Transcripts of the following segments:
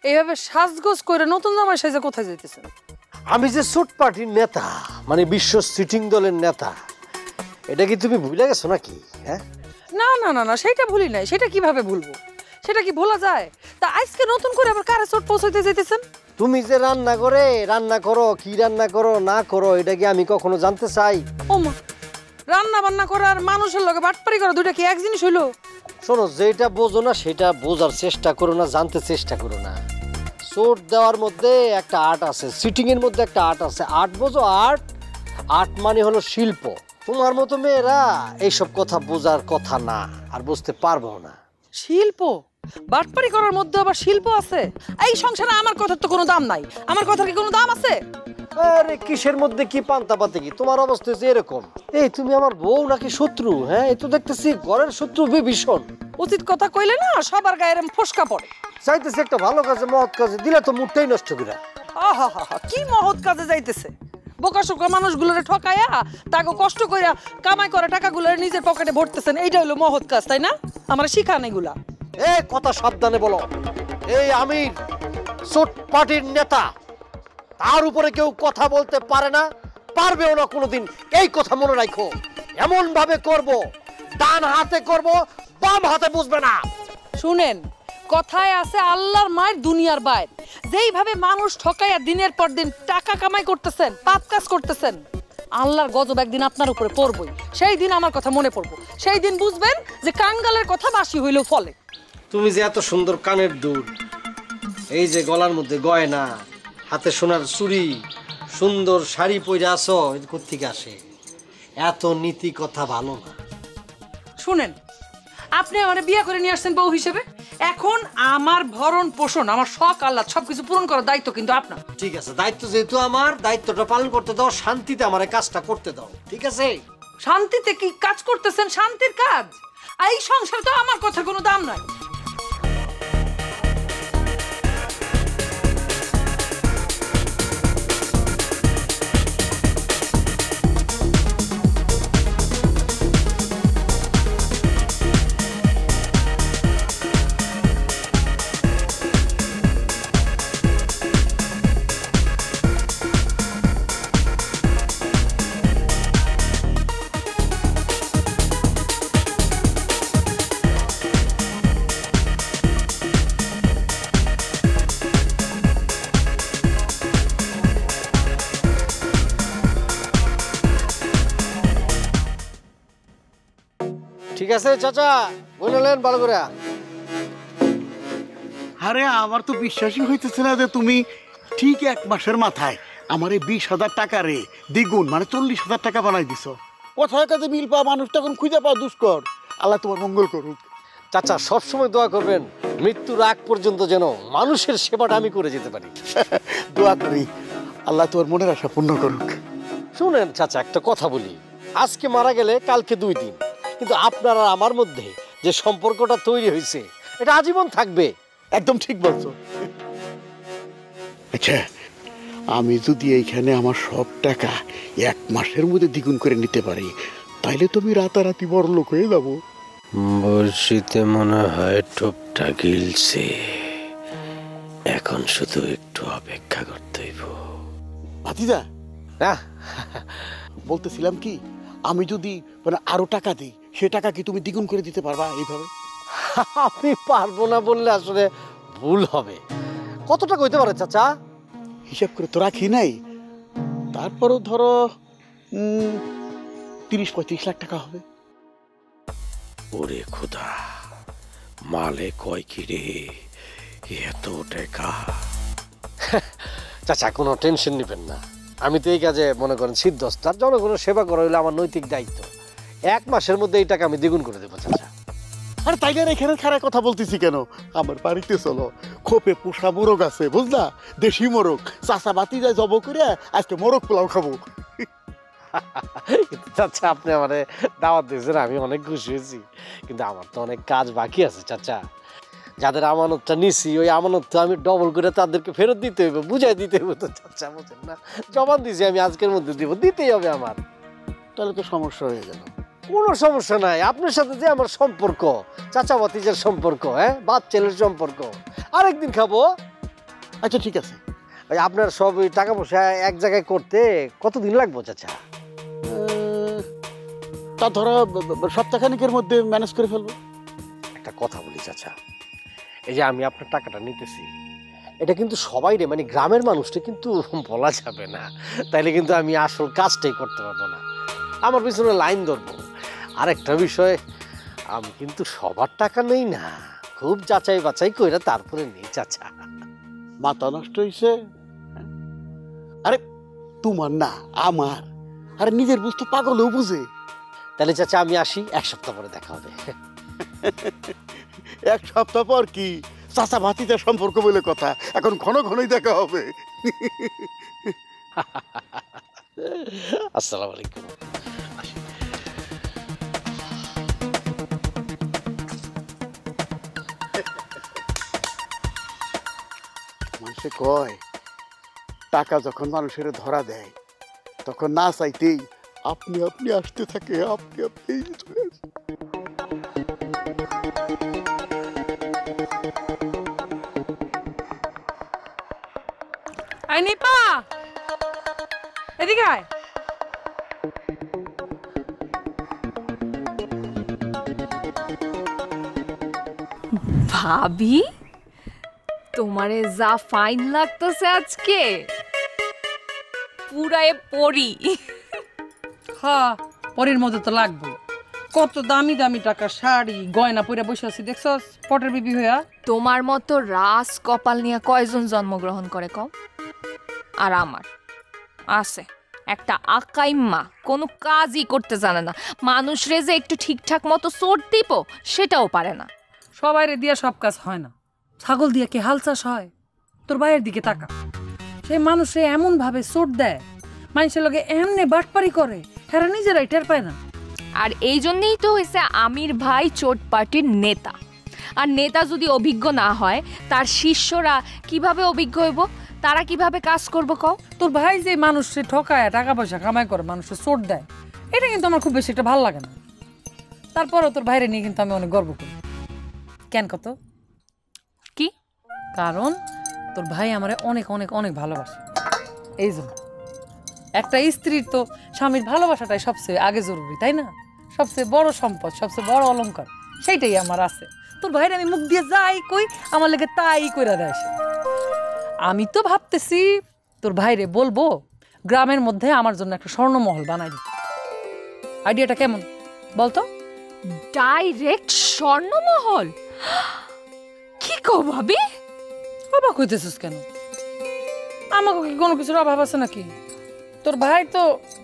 এইভাবে সাজগোজ করে নতুন জামাই সাজে কোথায় যাইতেছেন? আমি যে সুট পার্টির নেতা, মানে বিশ্ব সিটিং দলের নেতা, এটা কি তুমি ভুলে গেছো নাকি? হ্যাঁ, না না না না, সেটা ভুলি নাই। সেটা কিভাবে ভুলবো? সেটা কি ভোলা যায়? তা আজকে নতুন করে আবার কারে চোট পৌঁছাইতে যাইতেছেন? তুমি যে রান্না করো, কি রান্না করো না করো, এটা কি আমি কখনো জানতে চাই? ওমা, রান্না বান্না করা আর মানুষের লগে বাটপারি করা দুইটা কি এক জিনিস হইলো? শোনো, যেটা বোঝো না সেটা বোঝার চেষ্টা করো না, জানতে চেষ্টা করো না। চোট দেওয়ার মধ্যে একটা আর্ট আছে, সিটিং এর মধ্যে একটা আর্ট আছে। আর্ট বোঝো? আর্ট আর্ট মানে হলো শিল্প। তোমার মতো মেয়েরা এইসব কথা বোঝার কথা না, আর বুঝতে পারবো না। শিল্প? বাটপারি করার মধ্যে আবার শিল্প আছে? এই সংসারে আমার কথার তো কোনো দাম নাই। আমার কথার কি কোনো দাম আছে? আরে কিসের মধ্যে কি পান্তা পাতে কি? তোমার অবস্থা হচ্ছে এরকম। এই তুমি আমার বউ নাকি শত্রু? হ্যাঁ, এই তো দেখতেছি ঘরের শত্রু বিভীষণ। উচিত কথা কইলে না সবার গায়ে এরম ফসকা পড়ে। চাইতেছে একটা ভালো কাজে, মহৎ কাজে দিলে তো মুডটাই নষ্ট করে। আহা হা হা, কি মহৎ কাজে যাইতেছে? বোকা শোকা মানুষগুলোরে ঠকাইয়া তাকে কষ্ট কইরা কামাই করা টাকাগুলোরে নিজের পকেটে ভরতেছেন, এইটা হলো মহৎ কাজ, তাই না? আমার শিখান এগুলা। এই কথা সাবধানে বলো। এই আমির সুট পার্টির নেতা, তার উপরে কেউ কথা বলতে পারে না, পারবেও না কোনোদিন। এই কথা মনে রাখো। এমন ভাবে করব, ডান হাতে করব, বাম হাতে বুঝবে না। শুনেন, কথায় আছে আল্লাহর মায়ের দুনিয়ার বাইর। যেইভাবে মানুষ ঠকাইয়া দিনের পর দিন টাকা কামাই করতেছেন, পাপ কাজ করতেছেন, আল্লাহর গজব একদিন আপনার উপরে পড়বই। সেই দিন আমার কথা মনে পড়বো। সেই দিন বুঝবেন যে কাঙ্গালের কথা বাসি হইলেও ফলে। তুমি যে এত সুন্দর কানের দুল, এই যে গলার মধ্যে গয়না, হাতে সোনার চুড়ি, সুন্দর শাড়ি পরে আছো, এটা কোত্থেকে আসে? এত নীতি কথা ভালো না। শুনেন, আপনি আমার বিয়ে করে নিয়ে আসছেন বউ হিসেবে। এখন আমার ভরণ পোষণ, আমার শখ আহ্লাদ সবকিছু পূরণ করার দায়িত্ব কিন্তু আপনার। ঠিক আছে, দায়িত্ব যেহেতু আমার, দায়িত্বটা পালন করতে দাও, শান্তিতে আমার এই কাজটা করতে দাও। ঠিক আছে? শান্তিতে কি কাজ করতেছেন? শান্তির কাজ? এই সংসারে তো আমার কথার কোনো দাম নাই। ঠিক আছে চাচা, বললেন ভালো করে। আরে আমার তো বিশ্বাসই হইতেছে না যে তুমি ঠিক 1 মাসের মাথায় আমার এই 20,000 টাকা রে দ্বিগুণ মানে 40,000 টাকা বানাই দিছো। কোথায় কাজে মিল পাওয়া মানুষ তখন খুঁজে পাওয়া দুষ্কর। আল্লাহ তোমার মঙ্গল করুক। চাচা সবসময় দোয়া করবেন মৃত্যুর আগ পর্যন্ত যেন মানুষের সেবাটা আমি করে যেতে পারি। দোয়া করি আল্লাহ তোমার মনের আশা পূর্ণ করুক। শুনেন চাচা, একটা কথা বলি। আজকে মারা গেলে কালকে 2 দিন, কিন্তু আপনার আর আমার মধ্যে যে সম্পর্কটা তৈরি হয়েছে এটা আজীবন থাকবে। একদম ঠিক বলছো। আচ্ছা, আমি যদি এইখানে আমার সব টাকা 1 মাসের মধ্যে দ্বিগুণ করে নিতে পারি, তাইলে তুমি রাতারাতি বড় লোক হয়ে যাবো। বর্ষিতে মনে হয় টোপটা গিলছে, এখন শুধু একটু অপেক্ষা করতে হইব। ভাতিজা, বলতেছিলাম কি, আমি যদি মানে আরো টাকা দিই, সে টাকা কি তুমি দ্বিগুণ করে দিতে পারবা এইভাবে? আমি পারবো না বললে আসলে ভুল হবে। কত টাকা হইতে পারে চাচা? হিসাব করে তো রাখি নাই, তারপরও ধরো 30-35 লাখ টাকা হবে। ওরে খোদা, মালে কয় কি রে এত টাকা? চাচা কোনো টেনশন নেবেন না, আমি তো এই কাজে মনে করেন সিদ্ধস্ত। আর জনগণের সেবা করা হইলে আমার নৈতিক দায়িত্ব। 1 মাসের মধ্যে এই টাকা আমি দ্বিগুণ করে দেবো চাচা। আরে তাইলে এখানে খারাপ কথা বলতেছি কেন? আমার বাড়িতে চলো, খোপে পোষা মোরগ আছে বুঝলা, দেশি মোরগ। চাচা বাতি যায় জব করে আজকে মোরগ পোলাও খাবো। চাচা আপনি আমার দাওয়াত দিয়েছেন, আমি অনেক খুশি হয়েছি, কিন্তু আমার তো অনেক কাজ বাকি আছে চাচা। যাদের আমানতটা নিছি ওই আমানত আমি ডবল করে তাদেরকে ফেরত দিতে হইব, বুঝাই দিতে হইব। তো চাচা বুঝেন না, জবান দিছি আমি আজকের মধ্যে দিব, দিতেই হবে আমার। তাহলে তো সমস্যা হয়ে গেল। কোনো সমস্যা নাই, আপনার সাথে যে আমার সম্পর্ক, চাচা ভাতিজার সম্পর্ক, হ্যাঁ, বাপ ছেলের সম্পর্ক, আরেকদিন খাবো। আচ্ছা ঠিক আছে। ওই আপনার সব ওই টাকা পয়সা এক জায়গায় করতে কতদিন লাগবে চাচা? তা ধরো সপ্তাহখানিকের মধ্যে ম্যানেজ করে ফেলবো। একটা কথা বলি চাচা, এই যে আমি আপনার টাকাটা নিতেছি, এটা কিন্তু সবাই রে, মানে গ্রামের মানুষটা কিন্তু বলা যাবে না, তাইলে কিন্তু আমি আসল কাজটাই করতে পারবো না, আমার পিছনে লাইন ধরবো। আর একটা বিষয়, আমি কিন্তু সবার টাকা নেই না, খুব যাচাই বাছাই কইরা তারপরে নেই চাচা। মাথা নষ্ট হয়েছে? আরে তোমার না আমার, আরে নিজের বুঝতে পাগলেও বুঝে। তাহলে চাচা আমি আসি, এক সপ্তাহ পরে দেখা হবে। এক সপ্তাহ পর কি চাচা ভাতিজার সম্পর্ক বলে কথা, এখন ঘন ঘনই দেখা হবে। আসসালামু আলাইকুম। মানুষে কয় টাকা যখন মানুষের ধরা দেয় তখন না চাইতেই আপনি আপনি আসতে থাকে, আপনি আপনি চলে আসে। আই নিপা, এদিকে আয়। ভাবি, তোমারে যা ফাইন লাগতেছে আজকে, পুরাই পরি। হ্যাঁ, পরের মধ্যে তো লাগবে। কত দামি দামি টাকা শাড়ি গয়না পরে বসে আছি, দেখছস পটের বিবি হইয়া। তোমার মতো রাস কপাল নিয়ে কয়জন জন্মগ্রহণ করে কম? আর আমার আছে একটা আকাইম্মা, কোনো কাজই করতে জানে না, মানুষরে যে একটু ঠিকঠাক মতো চোট দিব সেটাও পারে না। সবাইরে দিয়া সব কাজ হয় না, ছাগল দিয়া কি হাল চাষ হয়? তোর ভাইয়ের দিকে তাকা, সে মানুষে এমন ভাবে চোট দেয়, মানুষের লগে এমনি বাটপারি করে, হেরা নিজেরাই টের পায় না। আর এই জন্যেই তো হয়েছে আমির ভাই চোট পার্টির নেতা। আর নেতা যদি অভিজ্ঞ না হয়, তার শিষ্যরা কিভাবে অভিজ্ঞ হইব? তারা কিভাবে কাজ করবো কও? তোর ভাই যে মানুষে ঠকায় টাকা পয়সা কামাই করে মানুষের চোট দেয়, এটা কিন্তু আমার খুব বেশি একটা ভালো লাগে না। তারপরও তোর ভাইরে নিয়ে কিন্তু আমি অনেক গর্ব করি। কেন কত? কি কারণ তোর ভাই আমারে অনেক অনেক অনেক ভালোবাসে। এই জন্য একটা স্ত্রীর তো স্বামীর ভালোবাসাটাই সবচেয়ে আগে জরুরি, তাই না? সবচেয়ে বড় সম্পদ, সবচেয়ে বড় অলংকার, সেইটাই আমার আছে। তোর ভাইরে আমি মুখ দিয়ে যাই কই, আমার লেগে তাই কইরা দেয় সে। আমি তো ভাবতেছি তোর ভাইরে বলবো গ্রামের মধ্যে আমার জন্য একটা স্বর্ণমহল বানাই দিতে। আইডিয়াটা কেমন বলতো? ডাইরেক্ট স্বর্ণমহল? কি কও ভাবি? অবাক হইতেছিস কেন? আমাকে কি কোনো কিছুর অভাব আছে নাকি? তোর ভাই তো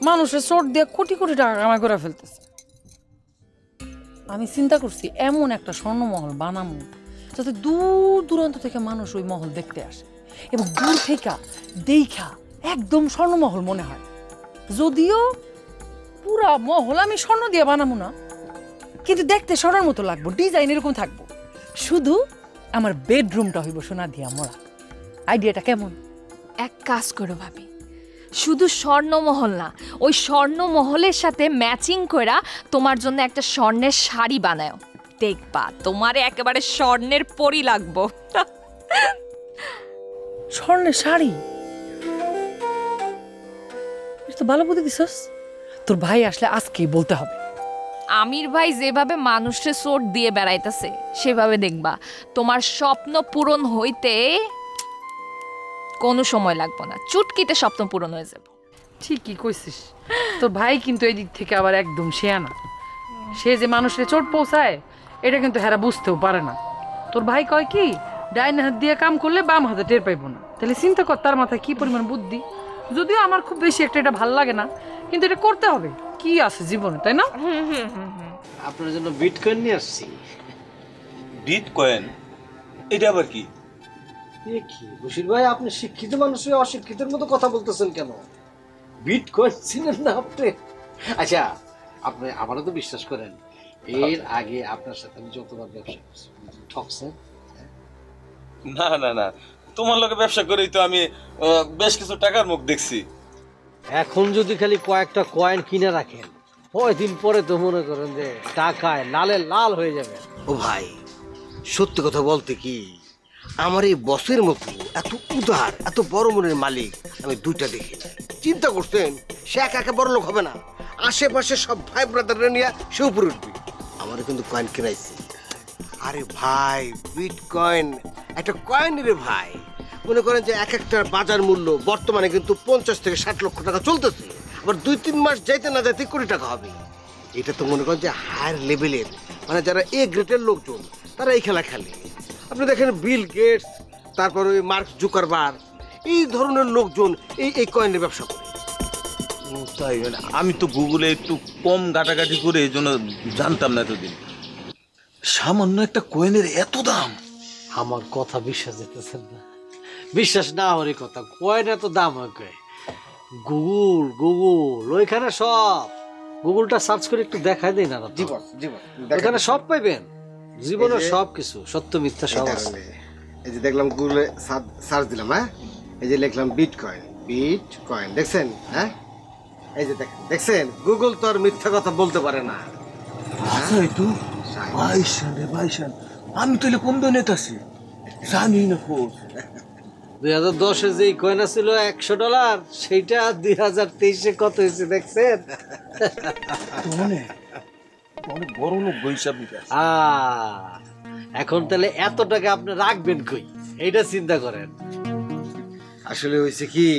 মানুষের চোট দিয়ে কোটি কোটি টাকা কামাই করে ফেলতেছে। আমি চিন্তা করছি এমন একটা স্বর্ণমহল বানামো যাতে দূর দূরান্ত থেকে মানুষ ওই মহল দেখতে আসে এবং দূর থেকে দেখা একদম স্বর্ণমহল মনে হয়। যদিও পুরা মহল আমি স্বর্ণ দিয়ে বানাবো না, কিন্তু দেখতে স্বর্ণের মতো লাগবো, ডিজাইন এরকম থাকবো। শুধু আমার বেডরুমটা হইব সোনা দিয়া মোড়া। আইডিয়াটা কেমন? এক কাজ করো ভাবি, শুধু স্বর্ণমহল না, ওই স্বর্ণমহলের সাথে ম্যাচিং করা তোমার জন্য একটা স্বর্ণের শাড়ি বানায়, দেখবা তোমারে একেবারে স্বর্ণের পরি লাগবো। স্বর্ণের শাড়ি? এটা তো ভালো বুদ্ধি দিছস। তোর ভাই আসলে আজকেই বলতে হবে। আমির ভাই যেভাবে মানুষে চোট দিয়ে বেড়াইতেছে, সেভাবে দেখবা তোমার স্বপ্ন পূরণ হইতে কোনো সময় লাগবে না, চুটকিতে স্বপ্ন পূরণ হয়ে যাবে। ঠিকই কইছিস। তোর ভাই কিন্তু এই দিক থেকে আবার একদম শেয়ানা। সে যে মানুষের চোট পৌঁছায় এটা কিন্তু হেরা বুঝতেও পারে না। তোর ভাই কয় কি, ডাইন হাত দিয়ে কাম করলে বাম হাতে টের পাইবো না। তাহলে চিন্তা কর তার মাথায় কি পরিমাণ বুদ্ধি। যদিও আমার খুব বেশি একটা এটা ভাল লাগে না, কিন্তু এটা করতে হবে, কি আছে জীবনে, তাই না? আপনার জন্য বিটকয়েন নিয়ে আসছি। বিটকয়েন? এটা আবার কি? এ কি বশির ভাই, আপনি শিক্ষিত মানুষ হয়ে অশিক্ষিতের মতো কথা বলতেছেন কেন? বিটকয়েন চিনেন না আপনি? আচ্ছা, আপনি আমারও তো বিশ্বাস করেন, এর আগে আপনার সাথে আমি যতবার ব্যবসা করছি ঠকছেন? না না না, তোমার লোকে ব্যবসা করেই তো আমি বেশ কিছু টাকার মুখ দেখছি। এখন যদি খালি কয়েকটা কয়েন কিনে রাখেন, কয়দিন পরে তো মনে করেন যে টাকায় লালে লাল হয়ে যাবে। ও ভাই, সত্যি কথা বলতে কি, আমার এই বসের মতো এত উদার, এত বড় মনের মালিক আমি দুইটা দেখি না। চিন্তা করছেন, সে একা একা বড় লোক হবে না, আশেপাশে সব ভাই ব্রাদাররা নিয়ে সে উপরে উঠবে। আমারও কিন্তু কয়েন কিনাইছে। আরে ভাই, বিটকয়েন একটা কয়েন রে ভাই। মনে করেন যে এক একটার বাজার মূল্য বর্তমানে কিন্তু 50 থেকে 60 লক্ষ টাকা চলতেছে। আবার 2-3 মাস যাইতে না যাইতে কোটি টাকা হবে। এটা তো মনে করেন যে হায়ার লেভেলের, মানে যারা এ গ্রেডের লোকজন তারা এই খেলা খেলে। আপনি দেখেন বিল গেটস, তারপর ওই মার্ক জুকারবার্গ, এই ধরনের লোকজন এই কয়েনের ব্যবসা করে। তাই আমি তো গুগলে একটু কম ঘাটাঘাটি করে এই জন্য জানতাম না এতদিন। সামান্য একটা কয়েনের এত দাম! আমার কথা বিশ্বাস যেতেছেন না? বিশ্বাস না হওয়ারই কথা, কয়েন এত দাম হয় কয়? গুগল ওইখানে সব, গুগলটা সার্চ করে একটু দেখাই দেই না? ওইখানে সব পাইবেন, জীবনের সব কিছু, সত্য মিথ্যা সব আছে। এই যে দেখলাম গুগলে সার্চ দিলাম, হ্যাঁ, এই যে লিখলাম বিটকয়েন, বিটকয়েন, দেখছেন? হ্যাঁ, এই যে দেখছেন, গুগল তো আর মিথ্যা কথা বলতে পারে না। আমি তাহলে কোন দোনেতে আছি জানি না। 2010-এ যে কয়েন ছিল $100, সেইটা 2023-এ কত হয়েছে দেখছেন? অনেক বড় লোক হিসাব নিকাশ। এখন তাহলে এত টাকা আপনি রাখবেন কই, এইটা চিন্তা করেন। আসলে হয়েছে কি,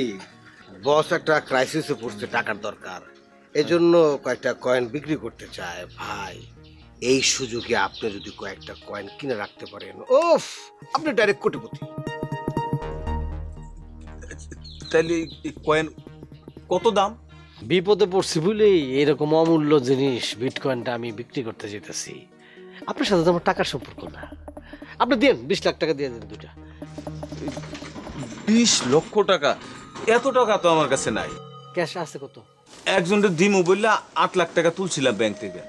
বস একটা ক্রাইসিসে পড়ছে, টাকার দরকার, এজন্য কয়েকটা কয়েন বিক্রি করতে চায়। ভাই, এই সুযোগে আপনি যদি কয়েকটা কয়েন কিনে রাখতে পারেন, ওফ, আপনি ডাইরেক্ট কোটিপতি। তাহলে এই কয়েন কত দাম? বিপদে পড়ছি বলেই এরকম অমূল্য জিনিস বিটকয়েনটা আমি বিক্রি করতে যেতেছি। আপনার সাথে তো আমার টাকার সম্পর্ক না, আপনি দেন 20 লাখ টাকা দিয়ে দেন দুটা। 20 লক্ষ টাকা? এত টাকা তো আমার কাছে নাই। ক্যাশ আছে কত? একজনের দিমু বললে 8 লাখ টাকা তুলছিলাম ব্যাংক থেকে,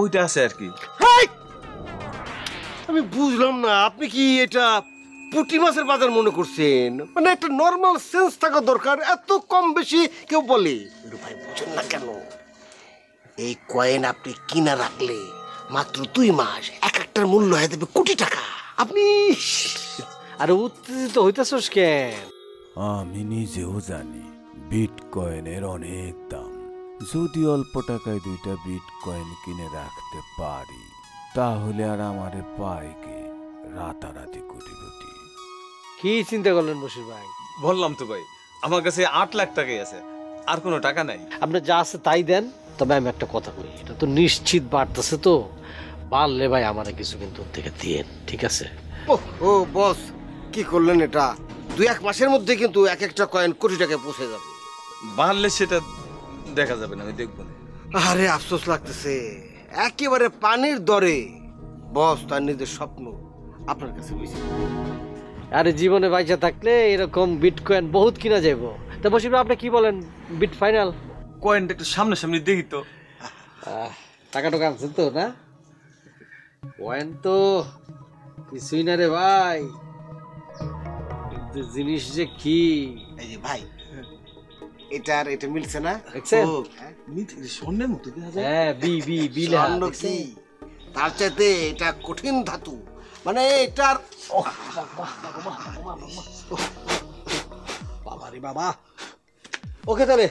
ওইটা আছে আর কি। আমি বুঝলাম না, আপনি কি এটা পুঁটি মাছের বাজার মনে করছেন? মানে একটা নর্মাল সেন্স থাকা দরকার, এত কম বেশি কেউ বলে? ভাই, বুঝেন না কেন? এই কয়েন আপনি কিনা রাখলে মাত্র 2 মাস এক একটার মূল্য হয়ে যাবে কোটি টাকা। আপনি আরে উত্তেজিত হইতেছস কেন? আমি নিজেও জানি বিটকয়েনের অনেক দাম। যদি অল্প টাকায় 2টা বিটকয়েন কিনে রাখতে পারি, তাহলে আর আমারে পায় কে? রাতারাতি কোটিপতি। কি চিন্তা করলেন বশির ভাই? বললাম তো ভাই, আমার কাছে 8 লাখ টাকাই আছে, আর কোনো টাকা নাই। আপনি যা আছে তাই দেন। তবে আমি একটা কথা বলি, এটা তো নিশ্চিত বাড়তেছে, তো বাড়লে ভাই আমারে কিছু কিন্তু ওর থেকে দিয়েন, ঠিক আছে? ও বস, কি করলেন এটা? 2-1 মাসের মধ্যে কিন্তু এক একটা কয়েন কোটি টাকায় পৌঁছে যাবে। বাড়লে সেটা দেখা যাবে না, আমি দেখবো না। আরে আফসোস লাগতেছে, একেবারে পানির দরে বস তার নিজের স্বপ্ন আপনার কাছে হয়েছে। আরে জীবনে বাইচা থাকলে এরকম বিটকয়েন বহুত কিনা যাইব। তা বশির ভাই, আপনি কি বলেন, বিট ফাইনাল? কয়েনটা একটু সামনাসামনি দেখি তো। টাকা টাকা আনছেন তো না? কয়েন তো কিছুই না রে ভাই, কিন্তু জিনিস যে কি। এই যে ভাই, এটা মিলছে না? দেখছেন? স্বর্ণের মতো দেখা যায়। হ্যাঁ, বি বি বিলা স্বর্ণ কি? তার চাইতে এটা কঠিন ধাতু, মানে এটার বাবা রে বাবা। ওকে, তাহলে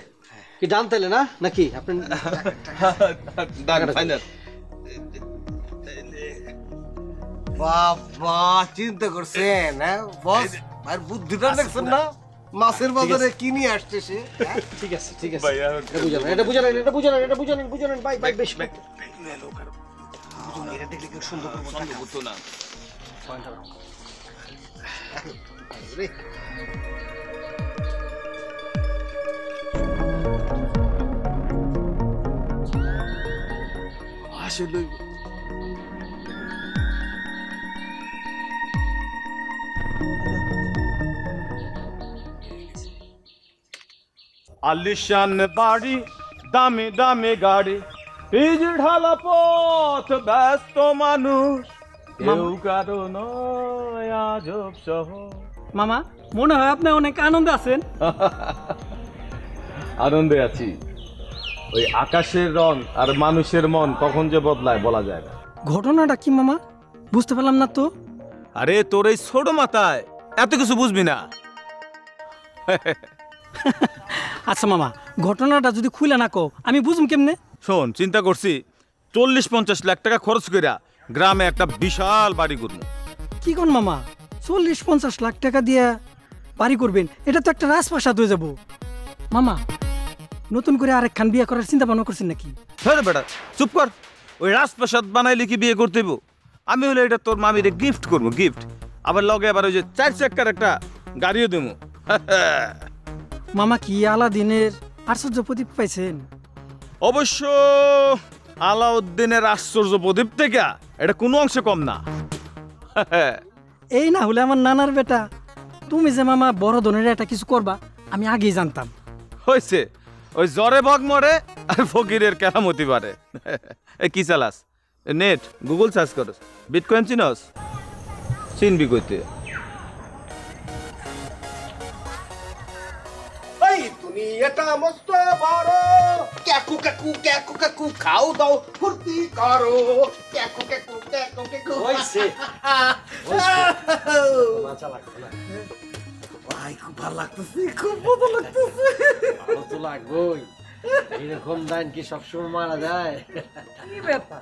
কি ডান তাইলে না নাকি আপনি? ফাইনাল। বাবা, চিন্তা করছেন? হ্যাঁ বস, ভাই বুদ্ধিটা দেখছেন না? মাছের বাজারে কি নিয়ে আসছে সে। ঠিক আছে, ঠিক আছে, ভাই, এটা বুঝালেন ভাই, ভাই বেশ এটা দেখলে কি সুন্দর হতো না। আসলে আলিশান বাড়ি, দামি দামি গাড়ি, পিচ ঢালা পথ, ব্যস্ত মানুষ, কেউ কারো নয় আজব শহর। মামা, মনে হয় আপনি অনেক আনন্দে আছেন। আনন্দে আছি, ওই আকাশের রং আর মানুষের মন কখন যে বদলায় বলা যায় না। ঘটনাটা কি মামা? বুঝতে পারলাম না তো। আরে তোর এই ছোট মাথায় এত কিছু বুঝবি না। আচ্ছা মামা, ঘটনাটা যদি খুলে না কো আমি বুঝুম কেমনে? শোন, চিন্তা করছি 40-50 লাখ টাকা খরচ কইরা গ্রামে একটা বিশাল বাড়ি করবো। কি কোন মামা, 40-50 লাখ টাকা দিয়ে বাড়ি করবেন? এটা তো একটা রাজপ্রাসাদ হয়ে যাব। মামা, নতুন করে আরেকখান বিয়ে করার চিন্তা ভাবনা করছেন নাকি? হ্যাঁ বেটা, চুপ কর। ওই রাজপ্রাসাদ বানাইলে কি বিয়ে করতে হইব? আমি হলে এটা তোর মামিরে গিফট করবো, গিফট। আবার লগে আবার ওই যে 4 চাকার একটা গাড়িও দেবো। মামা কি আলাদিনের আশ্চর্য প্রদীপ পাইছেন? অবশ্য আলাউদ্দিনের আশ্চর্য প্রদীপ থেকে এটা কোনো অংশে কম না। এই না হলে আমার নানার বেটা। তুমি যে মামা বড় ধরনের একটা কিছু করবা আমি আগেই জানতাম। হয়েছে, ওই জ্বরে ভগ মরে আর ফকিরের কেরামতি পারে। কি চালাস? নেট গুগল সার্চ করস, বিটকয়েন চিনস? চিনবি কইতে? দুনিয়াটা মস্ত বড়, ক্যাকু ক্যাকু ক্যাকু ক্যাকু খাও দাও ফুর্তি করো, ক্যাকু ক্যাকু ক্যাকু ক্যাকু। হইছে ভাই খুব ভালো লাগতেছে, খুব ভালো লাগতেছে। ভালো তো লাগবেই, এরকম দান কি সবসময় মারা যায়? কি ব্যাপার,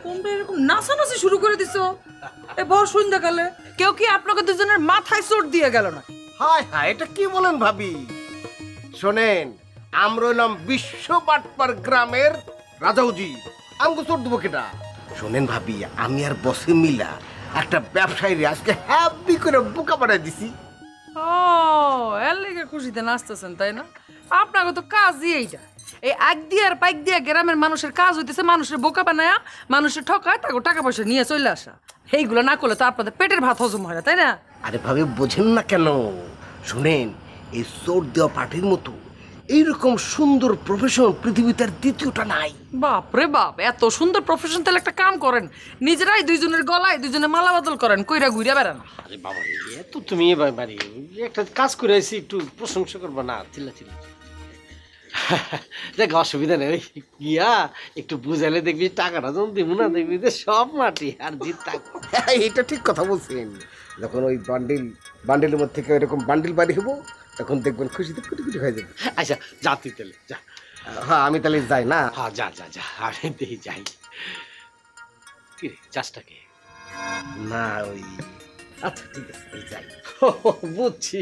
তোমরা এরকম নাচানাচি শুরু করে দিছো এ ভর সন্ধ্যাকালে? কেউ কি আপনাকে দুজনের মাথায় চোট দিয়ে গেল না? হায় হায়, এটা কি বলেন ভাবি? শোনেন, আমরা হলাম বিশ্ব বাটপার গ্রামের রাজাউজি, আমাকে চোর দেবো কেটা? শোনেন ভাবি, আমি আর বসে মিলা একটা ব্যবসায়ী আজকে হ্যাপি করে বোকা বানাই দিছি। ও, এর লেগে খুশিতে নাচতেছেন তাই না? আপনাকে তো কাজই এইটা। এই আগ দিয়ে আর পাইক দিয়ে গ্রামের মানুষের কাজ হইতেছে মানুষের বোকা বানায়া, মানুষের ঠকায়, তাকে টাকা পয়সা নিয়ে চলে আসা। এইগুলো না করলে তো আপনাদের পেটের ভাত হজম হয় না, তাই না? আরে ভাবি বোঝেন না কেন? শুনেন, এই চোর দেওয়া পার্টির মতো এইরকম সুন্দর প্রফেশন পৃথিবীতে আর দ্বিতীয়টা নাই। বাপ রে বাপ, এত সুন্দর প্রফেশন, তাহলে একটা কাম করেন, নিজেরাই দুইজনের গলায় দুইজনে মালা বদল করেন, কইরা ঘুরে বেড়ান। আরে বাবা রে, এত তুমি এবার বাড়ি একটা কাজ করে আইছি, একটু প্রশংসা করবা না? চিল্লা চিল্লা দেখ, অসুবিধা নেই। গিয়া একটু বুঝাইলে দেখবি টাকাটা যখন দিব না, দেখবি যে সব মাটি আর জিত টাকা। এটা ঠিক কথা বলছেন। যখন ওই বান্ডিলের মধ্যে থেকে এরকম বান্ডিল বাড়ি হবো, তখন দেখবেন খুশিতে কুটি কুটি হয়ে যাবে। আচ্ছা যা তুই তাহলে যা। হ্যাঁ, আমি তাহলে যাই না? হ্যাঁ যা যা যা, আমি দেখি যাই। কি রে, চাষটাকে? না ওই, আচ্ছা ঠিক আছে, আমি যাই। বুঝছি,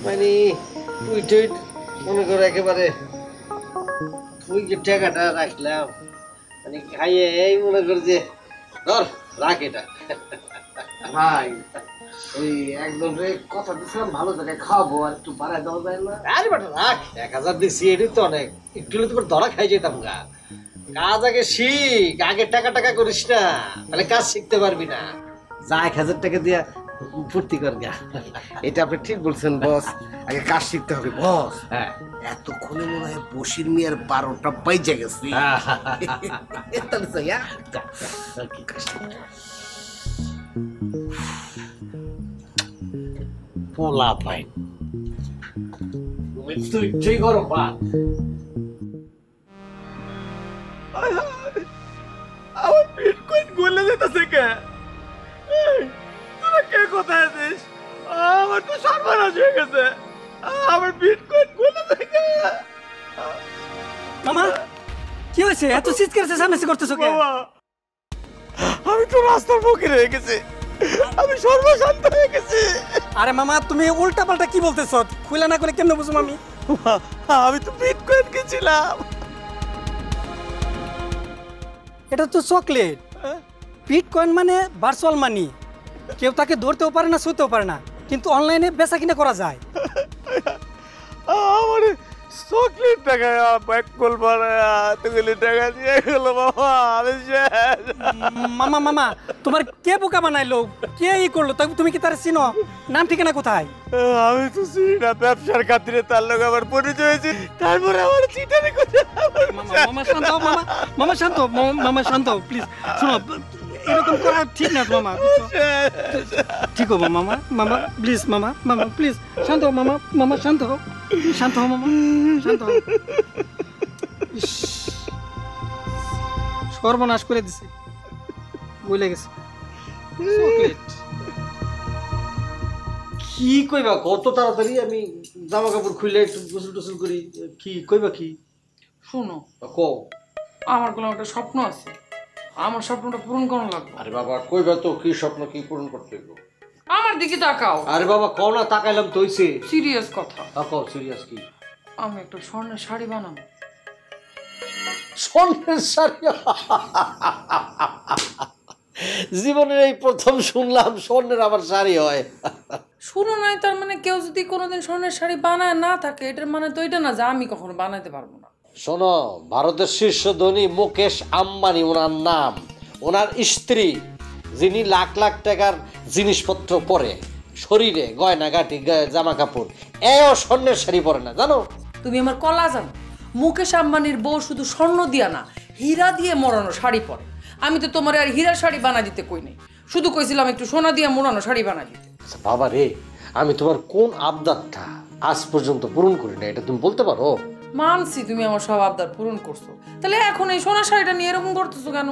মানে তুই তুই মনে করে একেবারে তুই যে টাকাটা রাখলাম, মানে খাইয়ে এই মনে কর যে ধর রাখ এটা। ভাই ওই একদম রে কথা দিছিলাম, ভালো জায়গায় খাওয়াবো, আর একটু বাড়ায় দেওয়া যায় না? আরে বেটা রাখ, 1000 দিছি, এটাই তো অনেক। একটু হলে তোমার ধরা খাই যেতাম গা। কাজ আগে শিখ, আগে টাকা টাকা করিস না, তাহলে কাজ শিখতে পারবি না। যা 1000 টাকা দিয়া ফুর্তি কর গা। এটা আপনি ঠিক বলছেন বস, আগে কাজ শিখতে হবে বস। হ্যাঁ, এতক্ষণে মনে হয় বসির মিয়ার 12টা বাইজা গেছে। তাহলে যাই, হ্যাঁ? যা, যা, কি কাজ শিখ। পোলা পাই তুমি তুই ঠিক করো বা। আমার বিটকয়েন গলে যেতেছে কে? তোরা কে কোথায় আছিস? আমার তো সর্বনাশ হয়ে গেছে, আমার বিটকয়েন গলে থেকে। মামা কি হয়েছে? এত চিৎকার চেঁচামেচি করতেছো কে? আমি তো রাস্তার মুখে রয়ে গেছি, আমি সর্বশান্ত হয়ে গেছি। আরে মামা, তুমি উল্টা পাল্টা কি বলতেছো? খুলে না করে কেমনে বুঝুম আমি? আমি তো বিটকয়েন কিনছিলাম। এটা তো চকলেট। বিটকয়েন মানে ভার্চুয়াল মানি, কেউ তাকে ধরতেও পারে না, ছুঁতেও পারে না, কিন্তু অনলাইনে বেচা কিনা করা যায়। আমার চকলেট টাকা ব্যাক করবার এতগুলি টাকা দিয়ে গেল বাবা, আমি শেষ। মামা মামা, তোমার কে বোকা বানাইলো? কে ই করলো? তুমি কি তার চিনো? নাম ঠিকানা কোথায়? আমি তো চিনি না, ব্যবসার খাতিরে তার লোক আমার পরিচয় হয়েছে, তারপরে আমার চিটারে করে। মামা শান্ত হও, মামা শান্ত হও, মামা শান্ত হও, প্লিজ। শোনো, এরকম করা ঠিক না মামা, ঠিক হবো মামা, মামা প্লিজ, মামা প্লিজ শান্ত হও, মামা শান্ত হও, শান্ত হও মামা, শান্ত হও। সর্বনাশ করে দিছে, বলে গেছে চকলেট। কি কইবা কত তাড়াতাড়ি আমি জামা কাপড় খুলে একটু গোসল টোসল করি, কি কইবা কি? শোনো, কও। আমার কোনো একটা স্বপ্ন আছে, আমার স্বপ্নটা পূরণ করা লাগবে। আরে বাবা কইবা তো, কি স্বপ্ন, কি পূরণ করতে হইব? আমার দিকে তাকাও। আরে বাবা কও না, তাকাইলাম তো হইছে। সিরিয়াস কথা। কও সিরিয়াস কি? আমি একটা স্বর্ণের শাড়ি বানাবো। স্বর্ণের শাড়ি? জীবনের এই প্রথম শুনলাম স্বর্ণের আবার শাড়ি হয়। শুনো নাই, তার মানে কেউ যদি কোনোদিন স্বর্ণের শাড়ি বানায় না থাকে, এটার মানে তো এটা না যে আমি কখনো বানাইতে পারবো না। শোনো, ভারতের শীর্ষ ধনী মুকেশ আম্বানি ওনার নাম, ওনার স্ত্রী যিনি লাখ লাখ টাকার জিনিসপত্র পরে, শরীরে গয়নাগাটি জামা কাপড়, এও স্বর্ণের শাড়ি পরে না, জানো? তুমি আমার কলা জানো, মুকেশ আম্বানির বউ শুধু স্বর্ণ দিয়া না, হীরা দিয়ে মোড়ানো শাড়ি পরে। আমি তো তোমার আর হীরা শাড়ি বানা দিতে কই নাই, শুধু কইছিলাম একটু সোনা দিয়ে মোড়ানো শাড়ি বানা দিতে। বাবা রে, আমি তোমার কোন আবদারটা আজ পর্যন্ত পূরণ করি না, এটা তুমি বলতে পারো? মানছি তুমি আমার সব আবদার পূরণ করছো, তাহলে এখন এই সোনার শাড়িটা নিয়ে এরকম করতেছো কেন?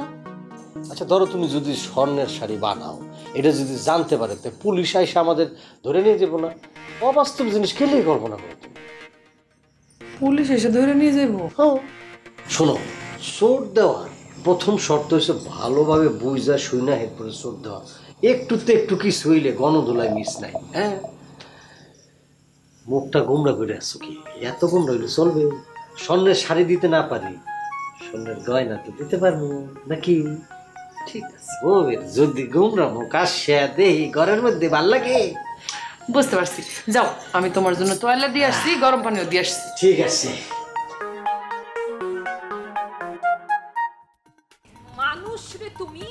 আচ্ছা ধরো, তুমি যদি স্বর্ণের শাড়ি বানাও, এটা যদি জানতে পারে, তো পুলিশ আইসা আমাদের ধরে নিয়ে যাবো না? অবাস্তব জিনিস কেলেই কল্পনা করো তুমি। পুলিশ এসে ধরে নিয়ে যাবো? শোনো, চোট দেওয়ার প্রথম শর্ত হচ্ছে ভালোভাবে বুঝা শুইনা এরপরে চোট দেওয়া। একটুতে একটু কি শুইলে গণধোলায় মিস নাই। হ্যাঁ, মুখটা গোমরা করে আসছো কি? এত গোমরা হইলে চলবে? স্বর্ণের শাড়ি দিতে না পারি, স্বর্ণের গয়না তো দিতে পারবো নাকি? ঠিক আছে, ও যদি গোমরা মুখ আসে দেই ঘরের মধ্যে ভাল লাগে। বুঝতে পারছি, যাও আমি তোমার জন্য তোয়ালে দিয়ে আসছি, গরম পানিও দিয়ে আসছি। ঠিক আছে। মানুষ রে, তুমি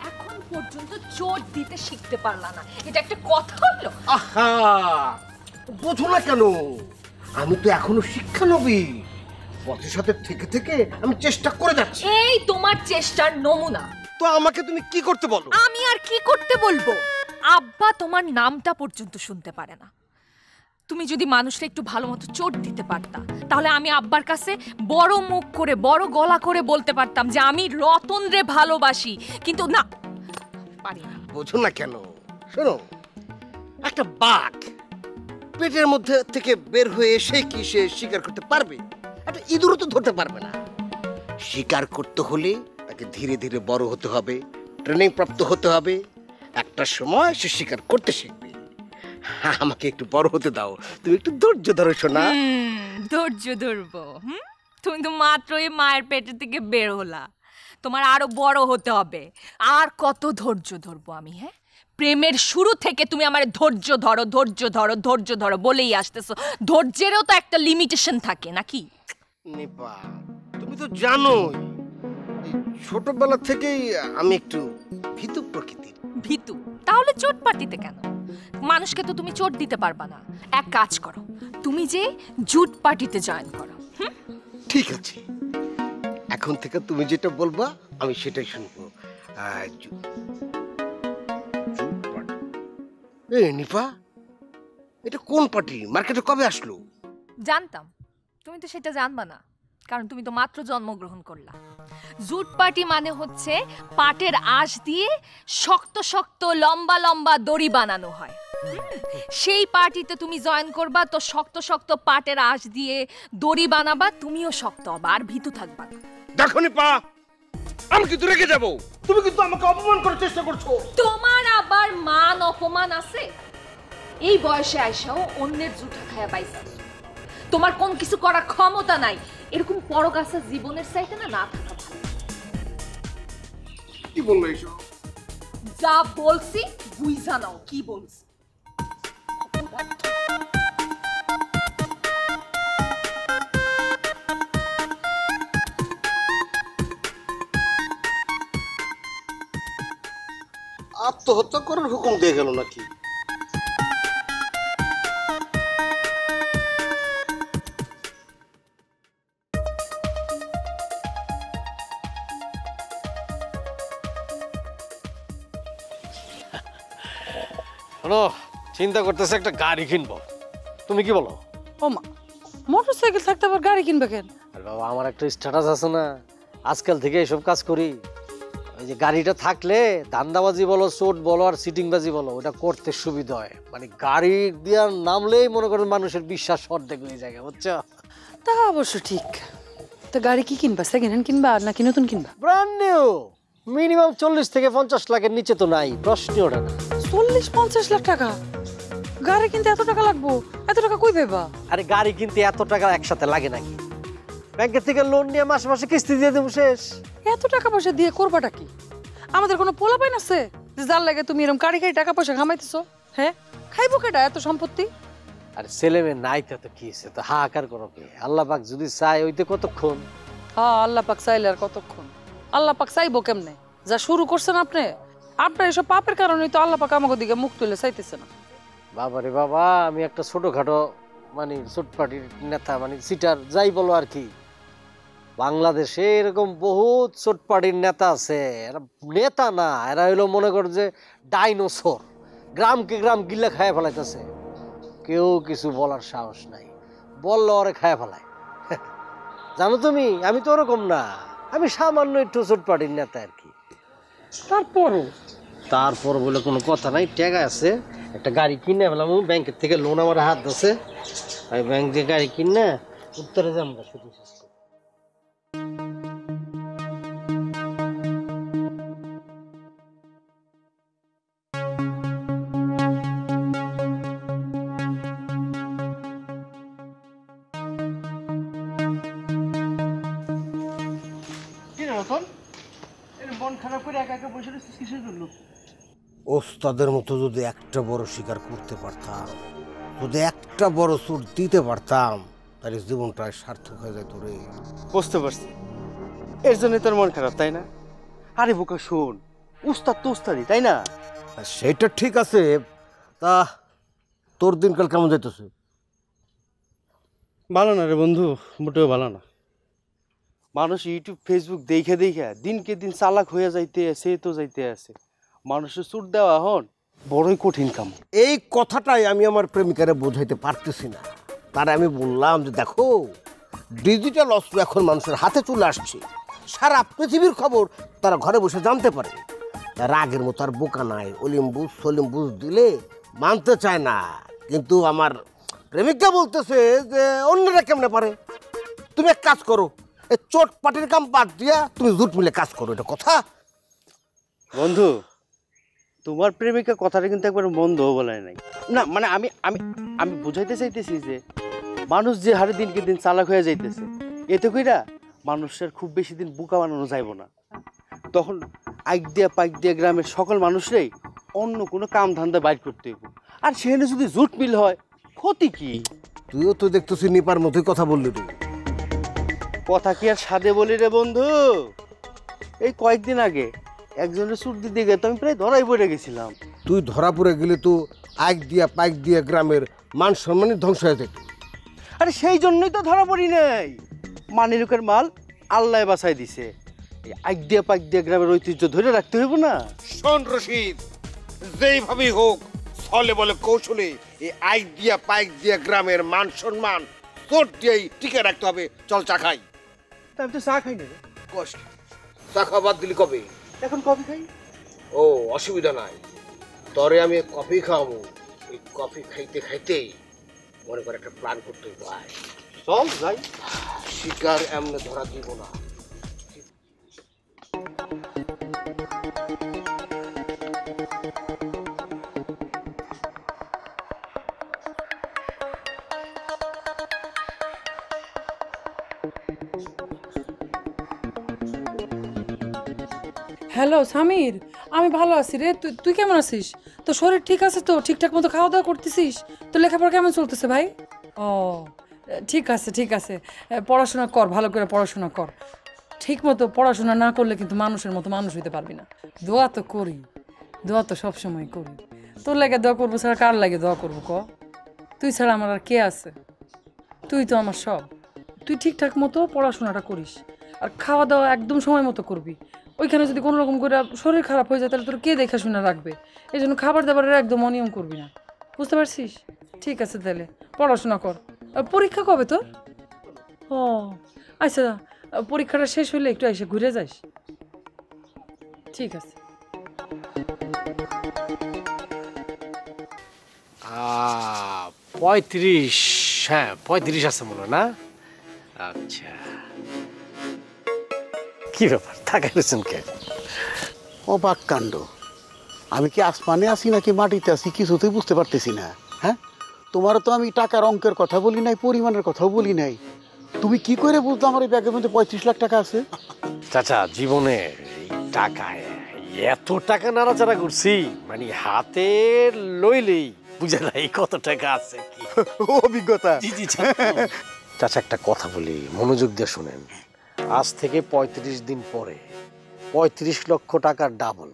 এখন পর্যন্ত চোট দিতে শিখতে পারলা না, এটা একটা কথা হলো? আহা, বোঝো না কেন? আমি তো এখনো শিক্ষানবী, পথের সাথে থেকে থেকে আমি চেষ্টা করে যাচ্ছি। এই তোমার চেষ্টার নমুনা। তো আমাকে তুমি কি করতে বলো? আমি আর কি করতে বলবো? আব্বা তোমার নামটা পর্যন্ত শুনতে পারে না। তুমি যদি মানুষটা একটু ভালো মতো চোট দিতে পারতা, তাহলে আমি আব্বার কাছে বড় মুখ করে বড় গলা করে বলতে পারতাম যে আমি রতন রে ভালোবাসি, কিন্তু না, পারি না। বোঝো না কেন? শোনো, একটা বাঘ পেটের মধ্যে থেকে বের হয়ে এসে কি সে শিকার করতে পারবে? একটা ইঁদুরও তো ধরতে পারবে না। শিকার করতে হলে তাকে ধীরে ধীরে বড় হতে হবে, ট্রেনিং প্রাপ্ত হতে হবে, একটা সময় সে শিকার করতে শিখবে। আমাকে একটু বড় হতে দাও, তুমি একটু ধৈর্য ধরো শোনা। ধৈর্য ধরবো? তুমি তো মাত্রই মায়ের পেটের থেকে বের হলা, তোমার আরো বড় হতে হবে। আর কত ধৈর্য ধরবো আমি? হ্যাঁ, প্রেমের শুরু থেকে তুমি আমার ধৈর্য ধরো ধৈর্য ধরো ধৈর্য ধরো বলেই আসতেছো। ধৈর্যেরও তো একটা লিমিটেশন থাকে নাকি? নিপা, তুমি তো জানোই ছোটবেলা থেকেই আমি একটু ভীতু প্রকৃতির। ভীতু? তাহলে চোট পাটিতে কেন? মানুষকে তো তুমি চোট দিতে পারবা না। এক কাজ করো, তুমি যে জুট পার্টিতে জয়েন করো। ঠিক আছে, এখন থেকে তুমি যেটা বলবা আমি সেটাই শুনবো। নিপা, এটা কোন পার্টি? মার্কেটে কবে আসলো? জানতাম তুমি তো সেটা জানবা না, কারণ তুমি তো মাত্র জন্মগ্রহণ করলা। জুট পার্টি মানে হচ্ছে পাটের আঁশ দিয়ে শক্ত শক্ত লম্বা লম্বা দড়ি বানানো হয়। সেই পার্টিতে তুমি জয়েন করবা, তো শক্ত শক্ত পাটের আঁশ দিয়ে দড়ি বানাবা, তুমিও শক্ত হবা আর ভীতু থাকবা না। দেখো নিপা, আমি কিন্তু রেগে যাব। তুমি কিন্তু আমাকে অপমান করার চেষ্টা করছো। তোমার আবার মান অপমান আছে? এই বয়সে আইসাও অন্যের জুঠা খায়া পাইছা, তোমার কোন কিছু করার ক্ষমতা নাই। এরকম পরগাছা জীবনের চাইতে না না থাকা ভালো। কি বললো এইসব? যা বলছি বুঝা নাও কি বলছি। আত্মহত্যা করার হুকুম দিয়ে গেল নাকি? শোনো, চিন্তা করতেছে একটা গাড়ি কিনবো, তুমি কি বলো? ওমা, মোটরসাইকেল থাকতে আবার গাড়ি কিনবে কেন? আর বাবা আমার একটা স্ট্যাটাস আছে না, আজকাল থেকে এসব কাজ করি। ওই যে গাড়িটা থাকলে ধান্দাবাজি বলো, চোট বলো আর সিটিংবাজি বলো, ওটা করতে সুবিধা হয়। মানে গাড়ি দিয়ে নামলেই মনে করেন মানুষের বিশ্বাস অর্ধেক হয়ে যায়, বুঝছো? তা অবশ্য ঠিক। তো গাড়ি কি কিনবা, সেকেন্ড হ্যান্ড কিনবা নাকি নতুন কিনবা? ব্র্যান্ড নিউ, মিনিমাম 40 থেকে 50 লাখের নিচে তো নাই, প্রশ্নই ওঠে না। 40-50 লাখ টাকা গাড়ি কিনতে এত টাকা লাগবো? এত টাকা কই পাইবা? আরে গাড়ি কিনতে এত টাকা একসাথে লাগে নাকি? ব্যাংকের থেকে লোন নিয়ে মাসে মাসে কিস্তি দিয়ে দেবো, শেষ। এত টাকা পয়সা দিয়ে করবাটা কি? আমাদের কোনো পোলা পাইন আছে যে যার লাগে তুমি এরকম কাড়ি কাড়ি টাকা পয়সা কামাইতেছো? হ্যাঁ, খাইবো কেটা এত সম্পত্তি? আর ছেলে মেয়ে নাই তো কি হয়েছে, তো হাহাকার করো কে? আল্লাহ পাক যদি চায় হইতে কতক্ষণ? হ্যাঁ, আল্লাহ পাক চাইলে আর কতক্ষণ? আল্লাহ পাক চাইবো কেমনে? যা শুরু করছেন আপনি, আপনার এসব পাপের কারণেই তো আল্লাহ পাক আমাকে দিকে মুখ তুলে চাইতেছে না। বাবারে বাবা, আমি একটা ছোটখাটো মানে ছোটপাটির নেতা, মানে সিটার যাই বলো আর কি। বাংলাদেশে এরকম বহুত ছোটপাটির নেতা আছে, এরা নেতা না, এরা হইলো মনে কর যে ডাইনোসর, গ্রামকে গ্রাম গিল্লা খায় ফেলাইতেছে। কেউ কিছু বলার সাহস নাই, বললো ওরে খায় ফেলায়। জানো তুমি, আমি তো ওরকম না, আমি সামান্য একটু ছোটপাটির নেতা আর কি। তারপর বলে কোনো কথা নাই, টাকা আছে, একটা গাড়ি কিনে ফেলাম। ব্যাংকের থেকে লোন আমার হাত আছে, আমি ব্যাংক দিয়ে গাড়ি কিনে উত্তরে যাবো শুধু। ওস্তাদের মতো যদি একটা বড় শিকার করতে পারতাম, যদি একটা বড় চোট দিতে পারতাম, তাহলে জীবনটা সার্থক হয়ে যেত রে। বুঝতে পারছি, এর জন্য তোর মন খারাপ, তাই না? আরে বোকা শোন, উস্তাদ তো উস্তাদই, তাই না? সেটা ঠিক আছে, তা তোর দিনকাল কেমন যাইতেছে? ভালো না রে বন্ধু, মোটেও ভালো না। মানুষ ইউটিউব ফেসবুক দেখে দেখে দিনকে দিন চালাক হয়ে যাইতে আছে, তো যাইতে আছে। মানুষের চুট দেওয়া এখন বড়ই কঠিন কাম। এই কথাটাই আমি আমার প্রেমিকারে বোঝাইতে পারতেছি না। তারা আমি বললাম যে দেখো, ডিজিটাল অস্ত্র এখন মানুষের হাতে চলে আসছে, সারা পৃথিবীর খবর তারা ঘরে বসে জানতে পারে। তার আগের মতো আর বোকা নাই, অলিম্বুস সলিম্বুস দিলে মানতে চায় না। কিন্তু আমার প্রেমিকা বলতেছে যে অন্যরা কেমনে পারে। তুমি এক কাজ করো, এই চোট পাটির কাম বাদ দিয়া তুমি জুট মিলে কাজ করো, এটা কথা। বন্ধু, তোমার প্রেমিকা কথাটা কিন্তু একবার মন্দও বলে নাই না। মানে আমি আমি আমি বুঝাইতে চাইতেছি যে মানুষ যে হারে দিনকে দিন চালাক হয়ে যাইতেছে, এতে কইরা মানুষের খুব বেশি দিন বোকা বানানো যাইব না। তখন আইক দিয়া পাইক দিয়া গ্রামের সকল মানুষরাই অন্য কোনো কাম ধান্দা বাইর করতে হইব। আর সেখানে যদি জুট মিল হয়, ক্ষতি কি? তুইও তো দেখতেছি নিপার মতোই কথা বললি। তুই কথা কি আর সাদে বলি রে বন্ধু? এই কয়েকদিন আগে একজনের চুট দিতে গিয়ে তো আমি প্রায় ধরাই পড়ে গেছিলাম। তুই ধরা পড়ে গেলে তো আইক দিয়া পাইক দিয়া গ্রামের মান সম্মানই ধ্বংস হয়ে যেত। আরে সেই জন্যই তো ধরা পড়ি নাই। মানিলুকের মাল আল্লাহ বাঁচাই দিছে। এই আইক দিয়া পাইক দিয়া গ্রামের ঐতিহ্য ধরে রাখতে হইব না? শোন রশিদ, যেইভাবেই হোক ছলে বলে কৌশলে এই আইক দিয়া পাইক দিয়া গ্রামের মান সম্মান তোর দিয়েই টিকে রাখতে হবে। চল চা খাই। তা আমি তো চা খাই না রে। কষ্ট চা খাওয়া বাদ দিলি কবে? এখন কফি খাই। ও অসুবিধা নাই, তরে আমি কফি খাওয়াবো। এই কফি খাইতে খাইতেই মনে করে একটা প্ল্যান করতে হইব। চল যাই। শিকার এমনি ধরা দিব না। হ্যালো সামির, আমি ভালো আছি রে। তুই কেমন আছিস? তোর শরীর ঠিক আছে তো? ঠিকঠাক মতো খাওয়া দাওয়া করতেছিস? তোর লেখাপড়া কেমন চলতেছে ভাই? ও ঠিক আছে ঠিক আছে, পড়াশোনা কর, ভালো করে পড়াশোনা কর। ঠিক মতো পড়াশোনা না করলে কিন্তু মানুষের মতো মানুষ হইতে পারবি না। দোয়া তো করি, দোয়া তো সবসময় করি। তোর লাগে দোয়া করবো ছাড়া কার লাগে দোয়া করবো ক? তুই ছাড়া আমার আর কে আছে? তুই তো আমার সব। তুই ঠিকঠাক মতো পড়াশোনাটা করিস, আর খাওয়া দাওয়া একদম সময় মতো করবি। ওইখানে যদি কোনো রকম করে শরীর খারাপ হয়ে যায় তাহলে তোর কে দেখাশোনা রাখবে? এই জন্য খাবার দাবারের একদম অনিয়ম করবি না, বুঝতে পারছিস? ঠিক আছে তাহলে পড়াশোনা কর। পরীক্ষা কবে তোর? ও আচ্ছা, পরীক্ষাটা শেষ হলে একটু এসে ঘুরে যাস। ঠিক আছে। 35, হ্যাঁ 35 আছে মনে হয় না? আচ্ছা, কি ব্যাপার টাকা পেয়েছেন কে? অবাক কাণ্ড, আমি কি আসমানে আছি নাকি মাটিতে আছি কিছুতেই বুঝতে পারতেছি না। হ্যাঁ, তোমারও তো আমি টাকার অঙ্কের কথা বলি নাই, পরিমাণের কথাও বলি নাই। তুমি কি করে বুঝতো আমার এই ব্যাগের মধ্যে 35 লাখ টাকা আছে? চাচা জীবনে টাকায় এত টাকা নাড়াচাড়া করছি, মানে হাতে লইলেই বুঝে নাই কত টাকা আছে কি। অভিজ্ঞতা। চাচা একটা কথা বলি, মনোযোগ দিয়ে শুনেন। আজ থেকে 35 দিন পরে 35 লক্ষ টাকার ডাবল,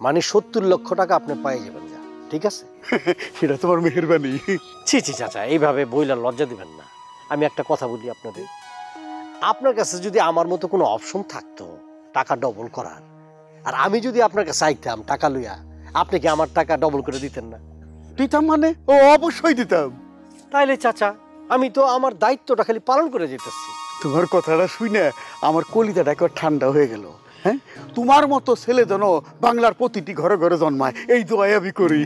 মানে 70 লক্ষ টাকা আপনি পেয়ে যাবেন। যা ঠিক আছে? সেটা তোমার মেহেরবানি। ছি ছি চাচা, এইভাবে বইলা লজ্জা দিবেন না। আমি একটা কথা বলি আপনাদের, আপনার কাছে যদি আমার মতো কোনো অপশন থাকতো টাকা ডবল করার, আর আমি যদি আপনার কাছে চাইতাম টাকা লইয়া, আপনি কি আমার টাকা ডবল করে দিতেন না? দিতাম মানে? ও অবশ্যই দিতাম। তাইলে চাচা আমি তো আমার দায়িত্বটা খালি পালন করে যেতেছি। তোমার কথাটা শুনে আমার কলিজাটা একবার ঠান্ডা হয়ে গেল। হ্যাঁ, তোমার মতো ছেলে যেন বাংলার প্রতিটি ঘরে ঘরে জন্মায়, এই দোয়াই আমি করি।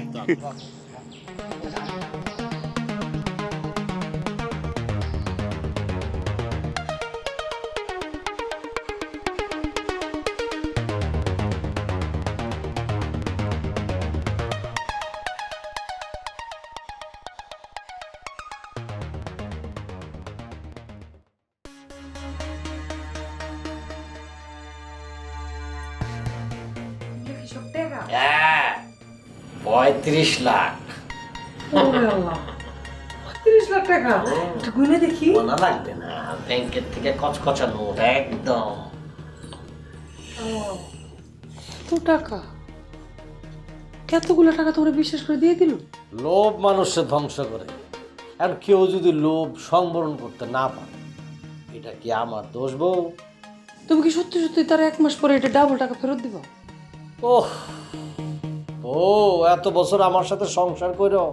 হ্যাঁ 35 লাখ। 30 লাখ টাকা? একটু গুনে দেখি। মনে লাগবে না, ব্যাংকের থেকে কচকচা নোট একদম। এত টাকা, কতগুলো টাকা তোমরা বিশ্বাস করে দিয়ে দিল? লোভ মানুষের ধ্বংস করে। আর কেউ যদি লোভ সংবরণ করতে না পারে, এটা কি আমার দোষ বউ? তুমি কি সত্যি সত্যি তার 1 মাস পরে এটা ডাবল টাকা ফেরত দিবা? ওহ ও, এত বছর আমার সাথে সংসার করো,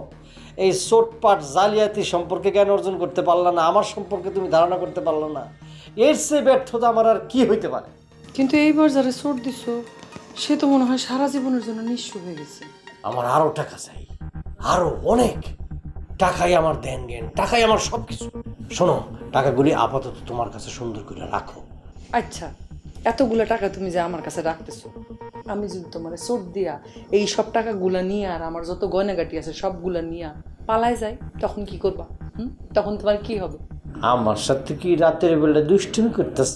এই চোটপাট জালিয়াতি সম্পর্কে জ্ঞান অর্জন করতে পারলা না, আমার সম্পর্কে তুমি ধারণা করতে পারলা না। এর চেয়ে ব্যর্থতা আমার আর কি হইতে পারে? কিন্তু এইবার যারা চোট দিছো সে তো মনে হয় সারা জীবনের জন্য নিঃস্ব হয়ে গেছে। আমার আরো টাকা চাই, আরো অনেক। টাকাই আমার ধ্যান জ্ঞান, টাকাই আমার সবকিছু। শোনো, টাকাগুলি আপাতত তোমার কাছে সুন্দর করে রাখো। আচ্ছা, এতগুলো টাকা তুমি যে আমার কাছে রাখতেছো, আমি যদি তোমার চোট দিয়া এই সব টাকাগুলা নিয়ে আর আমার যত গয়নাগাটি আছে সবগুলা নিয়ে পালাই যাই, তখন কি করবা? তখন তোমার কি হবে? আমার সাথে কি রাতের বেলা দুষ্টুমি করতেছ?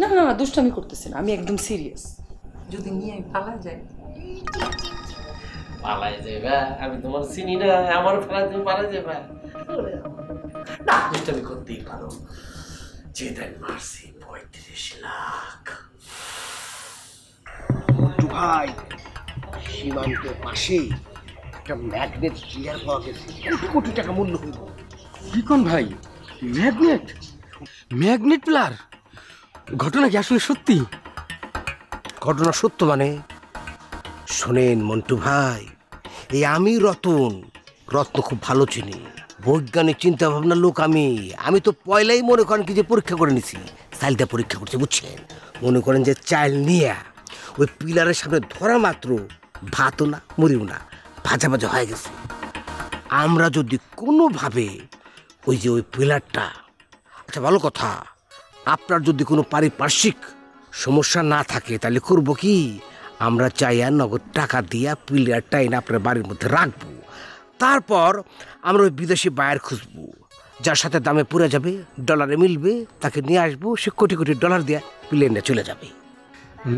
না না না, দুষ্টামি করতেছি না, আমি একদম সিরিয়াস। যদি নিয়ে আমি পালাই যাই? পালাই যাবে? আমি তোমার চিনি না, আমার ফেলা তুমি পালাই যাবে না? দুষ্টুমি করতেই পারো। যে দেন মারছি 35 লাখ। ভাই, সীমান্তের পাশে একটা ম্যাগনেট ক্লিয়ার পাওয়া গেছে, কোটি কোটি টাকা মূল্য হইব। কি কোন ভাই, ম্যাগনেট? Magnet pillar? ঘটনা কি আসলে সত্যি? ঘটনা সত্য মানে? শোনেন মন্টু ভাই, এই আমি রত্ন খুব ভালো চিনি, বৈজ্ঞানিক চিন্তা ভাবনার লোক। আমি তো পয়লাই মনে করেন কি যে পরীক্ষা করে নিছি, চাইলটা পরীক্ষা করছি বুঝছেন। মনে করেন যে চাইল নিয়ে ওই পিলারের সামনে ধরা মাত্র ভাতও না মরিও না, ভাজা ভাজা হয়ে গেছে। আমরা যদি কোনোভাবে ওই পিলারটা, আচ্ছা ভালো কথা, আপনার যদি কোনো পারিপার্শ্বিক সমস্যা না থাকে তাহলে করবো কি, আমরা চাই আর নগদ টাকা দিয়া পিলারটা এনে আপনার বাড়ির মধ্যে রাখবো। তারপর আমরা ওই বিদেশি বায়ার খুঁজবো, যার সাথে দামে পড়ে যাবে, ডলারে মিলবে, তাকে নিয়ে আসবো, সে কোটি কোটি ডলার দিয়ে পিলার নিয়ে চলে যাবে।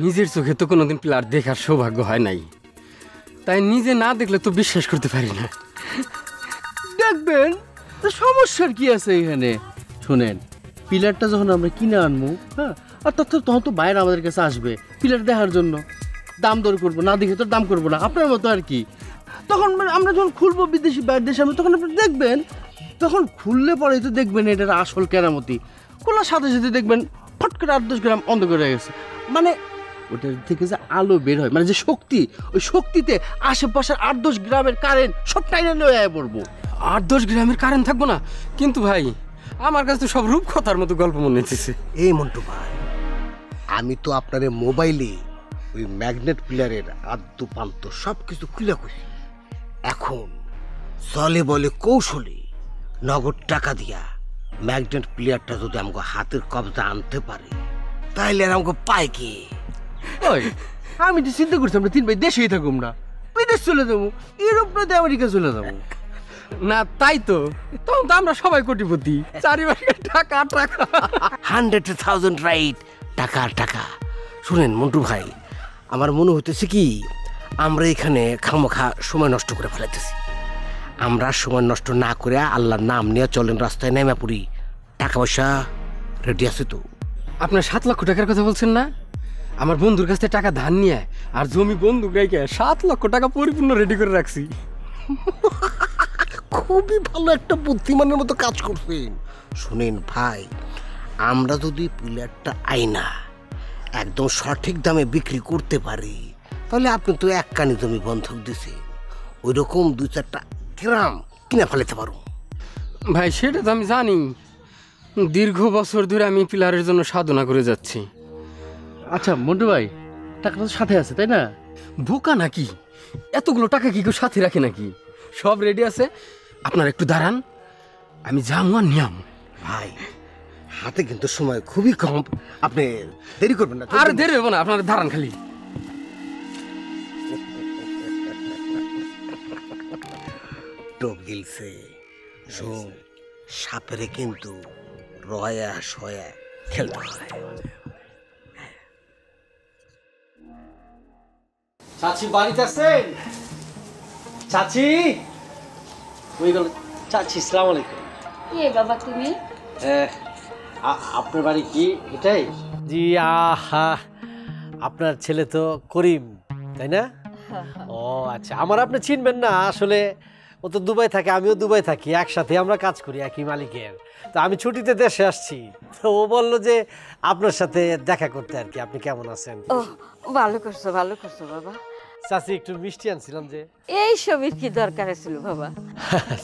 নিজের চোখে তো কোনোদিন প্লার দেখার সৌভাগ্য হয় নাই, তাই নিজে না দেখলে তো বিশ্বাস করতে পারি না। দেখবেন তো সমস্যার কি আছে এখানে? শোনেন, পিলারটা যখন আমরা কিনে আনবো, হ্যাঁ, আর তখন তো বাইরে আমাদের কাছে আসবে পিলার দেখার জন্য, দাম দর করবো, না দেখে তো দাম করবো না, আপনার মতো আর কি। তখন আমরা যখন খুলবো বিদেশি বাইরের দেশে, তখন আপনি দেখবেন, তখন খুললে পরেই তো দেখবেন এটার আসল কেরামতি। খোলার সাথে সাথে দেখবেন ফট করে 8-10 গ্রাম অন্ধকার হয়ে গেছে। মানে ওটার থেকে যে আলো বের হয়, মানে যে শক্তি, ওই শক্তিতে আশেপাশের 8-10 গ্রামের কারেন্ট সব টাইনে লয়ে পড়বো। 8-10 গ্রামের কারেন্ট থাকবো না, কিন্তু ভাই আমার কাছে তো সব রূপকথার মতো গল্প মনে হচ্ছে। এই মন্টু ভাই, আমি তো আপনার মোবাইলে ওই ম্যাগনেট প্লেয়ারের আদ্য পান্ত সব কিছু খুলে খুশি। এখন চলে বলে কৌশলে নগদ টাকা দিয়া ম্যাগনেট প্লেয়ারটা যদি আমাকে হাতের কবজা আনতে পারে, তাইলে আর আমাকে পায় কি? ওই আমি তো চিন্তা করছি আমরা 3 ভাই দেশেই থাকুম না, বিদেশ চলে যাবো, ইউরোপ নয় আমেরিকা চলে যাবো। না তাই তো, তখন তো আমরা সবাই কোটিপতি, চারিপাশে টাকা টাকা। 100,000 রাইট, টাকা টাকা। শুনেন মন্টু ভাই, আমার মনে হইতেছে কি আমরা এখানে খামোখা সময় নষ্ট করে ফেলাইতেছি। আমরা সময় নষ্ট না করে আল্লাহর নাম নিয়ে চলেন, রাস্তায় নেমে পড়ি। টাকা পয়সা রেডি আছে তো? আপনার 7 লক্ষ টাকার কথা বলছেন না? আমার বন্ধুর কাছ থেকে টাকা ধার নিয়ে আর জমি বন্ধুক রেখে 7 লক্ষ টাকা পরিপূর্ণ রেডি করে রাখছি। খুবই ভালো একটা বুদ্ধিমানের মতো কাজ করছেন। শুনেন ভাই, আমরা যদি প্লেয়ারটা আইনা একদম সঠিক দামে বিক্রি করতে পারি, তাহলে আপনি তো এক কানি জমি বন্ধক দিছে, ওই রকম 2-4টা গ্রাম কিনে ফেলাতে পারো। ভাই সেটা তো আমি জানি, দীর্ঘ বছর ধরে আমি পিলারের জন্য সাধনা করে যাচ্ছি। আচ্ছা মন্টু ভাই, টাকাটা তো সাথে আছে তাই না? বোকা নাকি, এতগুলো টাকা কি কেউ সাথে রাখে নাকি? সব রেডি আছে, আপনার একটু দাঁড়ান, আমি যাবো আর নিয়াম। ভাই হাতে কিন্তু সময় খুবই কম, আপনি দেরি করবেন না। আর দেরি হবে না, আপনার দাঁড়ান খালি। টোপ গিলছে। শোন, সাপেরে কিন্তু রয়া সয়া খেলতে হয়। চাচি বাড়িতে আছেন? চাচি ওই গেল। চাচি আসসালামু আলাইকুম। কে বাবা তুমি? আপনার বাড়ি কি এটাই? জি। আহা, আপনার ছেলে তো করিম তাই না? ও আচ্ছা, আমার আপনি চিনবেন না আসলে, ও তো দুবাই থাকে, আমিও দুবাই থাকি, একসাথে আমরা কাজ করি একই মালিকের। তো আমি ছুটিতে দেশে আসছি, তো ও বললো যে আপনার সাথে দেখা করতে আর কি। আপনি কেমন আছেন? ও ভালো করছো, ভালো করছো বাবা। চাচি একটু মিষ্টি আনছিলাম যে। এই সবের কি দরকার ছিল বাবা?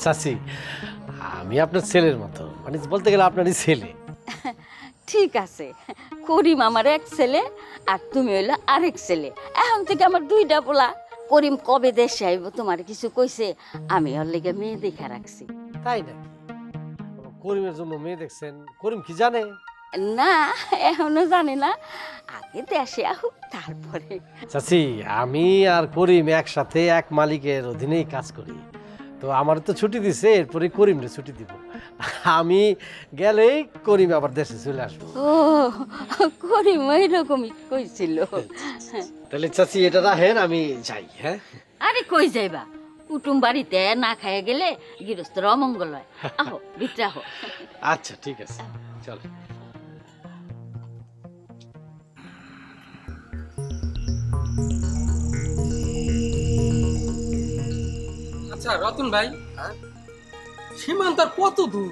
চাচি আমি আপনার ছেলের মতো, মানে বলতে গেলে আপনারই ছেলে। ঠিক আছে, করিম আমার এক ছেলে আর তুমি হইলো আরেক ছেলে। এখন থেকে আমার 2টা পোলা। করিম কবে দেশে আইব তোমার কিছু কইছে? আমি ওর লেগে মেয়ে দেখা রাখছি। তাই না? করিমের জন্য মেয়ে দেখছেন? করিম কি জানে? না এখনো জানে না, আগে দেশে আহুক তারপরে। চাচি আমি আর করিম একসাথে এক মালিকের অধীনেই কাজ করি, তো আমার তো ছুটি দিছে, এরপরে করিমরে ছুটি দিব। আমি গেলেই করিম আবার দেশে চলে আসবো। ও করিম ওইরকমই কইছিল। তাহলে চাচি এটা রাখেন, আমি যাই। হ্যাঁ আরে কই যাইবা, কুটুম বাড়িতে না খাইয়া গেলে গৃহস্থর অমঙ্গল হয়। আহো ভিতরে আহো। আচ্ছা ঠিক আছে, চল। আচ্ছা রতন ভাই, সীমান্ত আর কত দূর?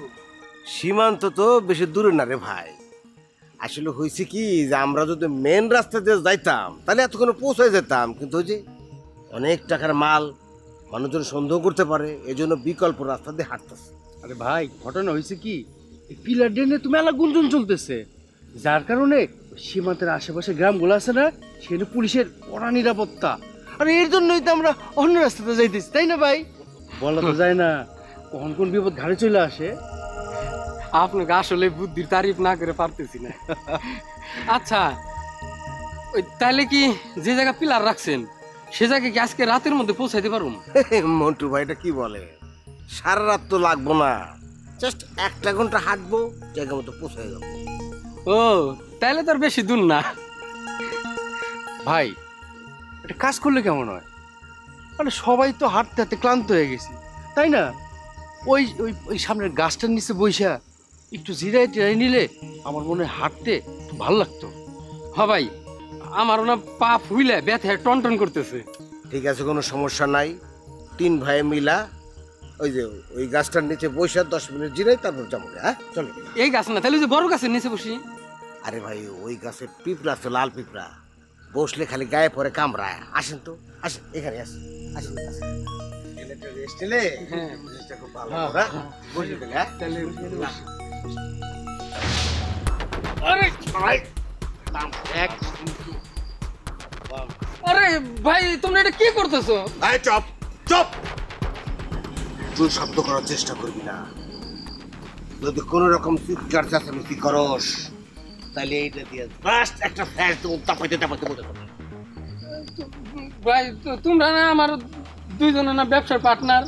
সীমান্ত তো বেশি দূরে না রে ভাই। আসলে হয়েছে কি যে আমরা যদি মেন রাস্তা দিয়ে যাইতাম তাহলে এতক্ষণে পৌঁছে যেতাম, কিন্তু ওই যে অনেক টাকার মাল, মানুষজন সন্দেহ করতে পারে, এই জন্য বিকল্প রাস্তা দিয়ে হাঁটতেছে। আরে ভাই ঘটনা হয়েছে কি, এই পিলার ডেনে তো মেলা গুঞ্জন চলতেছে, যার কারণে সীমান্তের আশেপাশে গ্রামগুলো আছে না, সেখানে পুলিশের কড়া নিরাপত্তা। আর এর জন্যই তো আমরা অন্য রাস্তাতে যাইতেছি, তাই না ভাই? বলা তো যায় না কখন কোন বিপদ ঘাড়ে চলে আসে। আপনাকে আসলে বুদ্ধির তারিফ না করে পারতেছি না। আচ্ছা ওই তাহলে কি যে জায়গা পিলার রাখছেন সে জায়গায় কি আজকে রাতের মধ্যে পৌঁছাইতে পারুম? মন্টু ভাইটা কি বলে, সারা রাত তো লাগবো না, জাস্ট 1 ঘন্টা হাঁটবো, জায়গা মতো পৌঁছে যাবো। ও তাহলে তো আর বেশি দূর না। ভাই এটা কাজ করলে কেমন হয়? মানে সবাই তো হাঁটতে হাঁটতে ক্লান্ত হয়ে গেছি, তাই না? ওই ওই ওই সামনের গাছটার নিচে বইসা একটু জিরাই টিরাই নিলে আমার মনে হয় হাঁটতে একটু ভালো লাগতো। হ্যাঁ ভাই, আমার না পা ফুইলে ব্যথায় টনটন করতেছে। ঠিক আছে, কোনো সমস্যা নাই। 3 ভাই মিলা ওই যে ওই গাছটার নিচে বসে 10 মিনিট জিরাই, তারপর যাবো। হ্যাঁ চলো। এই গাছ না, তাহলে যে বড় গাছের নিচে বসি। আরে ভাই ওই গাছে পিঁপড়া আছে, লাল পিঁপড়া, বসলে খালি গায়ে পরে কামড়ায়। আসেন তো, আসেন এখানে, আসেন আসেন আসেন। একটা রেস্ট নিলে জিনিসটা খুব ভালো হবে। বুঝলি তো? হ্যাঁ তাহলে আরে ভাই এক আরে ভাই তোমরা এটা কি করতেছো? আয় চপ চপ, তুই শব্দ করার চেষ্টা করবি না। যদি কোনো রকম চিৎকার চেঁচামেচি করস তাহলে এইটা দিয়ে জাস্ট একটা ফ্ল্যাশ দেবো, তাপাইতে তাপাইতে বলে দেবো। ভাই তোমরা না আমার দুইজনে না ব্যবসার পার্টনার,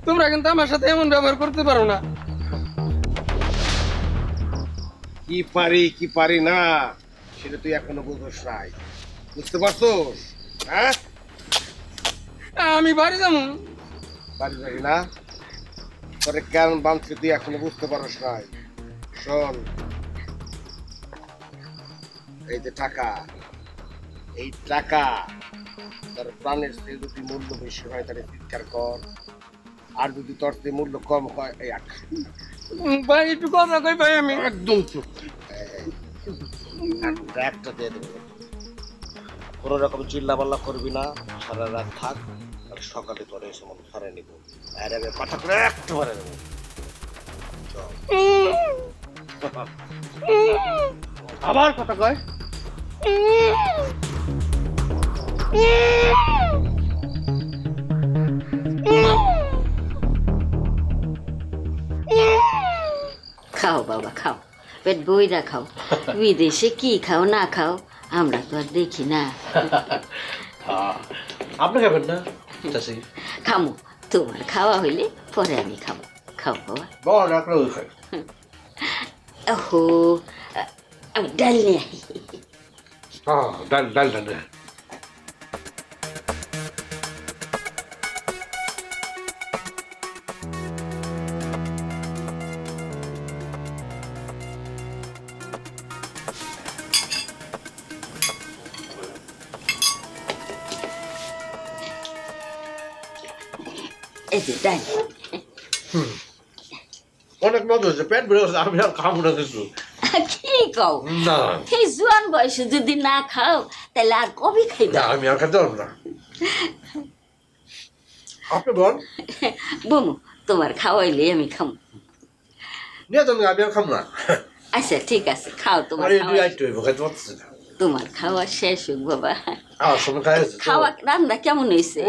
তোমরা কিন্তু আমার সাথে এমন ব্যবহার করতে পারো না। কি পারি কি পারি না সেটা তুই এখনো বুঝোস নাই, বুঝতে পারছোস? হ্যাঁ আমি বাড়ি যাবো। বাড়ি যাবি না? তোরে কেন বাঁধছে তুই এখনো বুঝতে পারস নাই। শোন, এই যে টাকা, এই টাকা তোর প্রাণের চেয়ে যদি মূল্য বেশি হয় তাহলে চিৎকার কর, আর যদি তোর চেয়ে মূল্য কম হয় এই আট। ভাই একটু কথা কই ভাই, আমি একদম চুপ, একটা দিয়ে দেবো। কোনো রকম চিল্লা পাল্লা করবি না, সারা রাত থাক, আর সকালে তোর এসে মনে সারে নিব। আর আগে পাঠা করে একটু মারে দেবো। আবার কথা কয়। খাও বাবা খাও, পেট বইরা খাও। বিদেশে কি খাও না খাও আমরা তো আর দেখি না। আপনি খাবেন না? চাচি খামো, তোমার খাওয়া হইলে পরে আমি খাবো। খাও বাবা। বল রাখলো খাই। ওহো, আমি ডাল নিয়ে আই। ডাল ডাল ডাল। এই যে ডাল। অনেক মজা হয়েছে, পেট ভরে গেছে, আমি আর খাবো না কিছু। কি কও? না এই জোয়ান বয়সে যদি না খাও তাহলে আর কবে খাইবা? না, আমি আর খেতে পারবো না। আপনি বল। বমু, তোমার খাওয়াইলে আমি খামো। নিয়ে চলুন, আমি আর খাবো না। আচ্ছা ঠিক আছে, খাও। তোমার তোমার খাওয়া শেষ হোক বাবা। খাওয়া রান্না কেমন হয়েছে?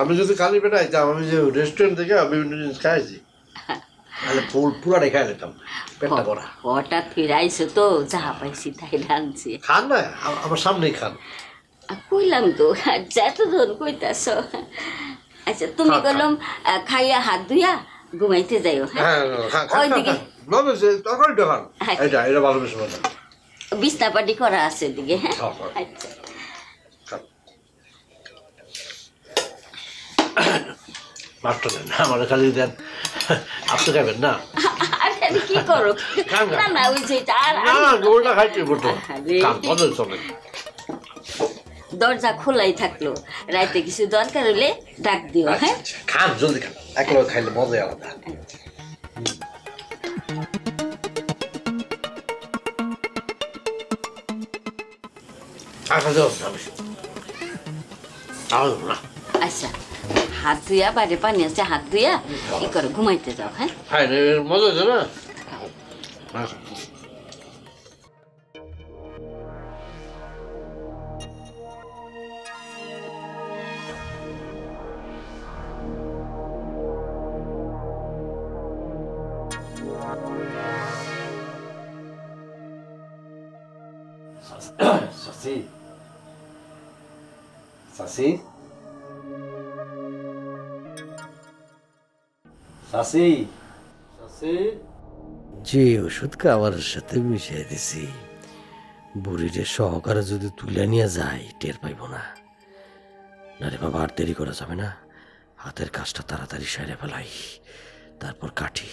আমি যদি খালি পেটে আইতাম, আমি যে রেস্টুরেন্ট থেকে বিভিন্ন জিনিস খাইছি, তাহলে পুরাটাই খাই নিতাম, পেটটা ভরা। হঠাৎ ফিরে আইসো তো, যাহা পাইছি তাই রাঁধছি। খান না, আমার সামনেই খান। কইলাম তো, যতজন কইতাছ। আচ্ছা তুমি বললাম খাইয়া হাত ধুইয়া ঘুমাইতে যাইও। হ্যাঁ ওইদিকে তরকারিটা খান, এটা এটা ভালো বেশি মজা। বিছনা পাটি করা আছে ওদিকে। হ্যাঁ আচ্ছা মাত্র দেন, আমার খালি দেন। আপনি খাবেন না? আরে কি করো? না না ওই যে গোলটা খাইতে বলতো চলে। দরজা খোলাই থাকলো, রাইতে কিছু দরকার হলে ডাক দিও। হ্যাঁ খান, জলদি খান, একলা খাইলে মজাই আলাদা। আচ্ছা হাত ধুইয়া, বাইরে পানি আছে, হাত ধুইয়া ই করে ঘুমাইতে যাও। হ্যাঁ মজা হচ্ছে না? চাচি, চাচি, চাচি, চাচি। যে ওষুধ খাবারের সাথে মিশিয়ে দিছি, বুড়িরে সহকারে যদি তুলে নিয়ে যায় টের পাইব না। না রে বাবা, আর দেরি করা যাবে না, হাতের কাজটা তাড়াতাড়ি সেরে ফেলাই, তারপর কাটি।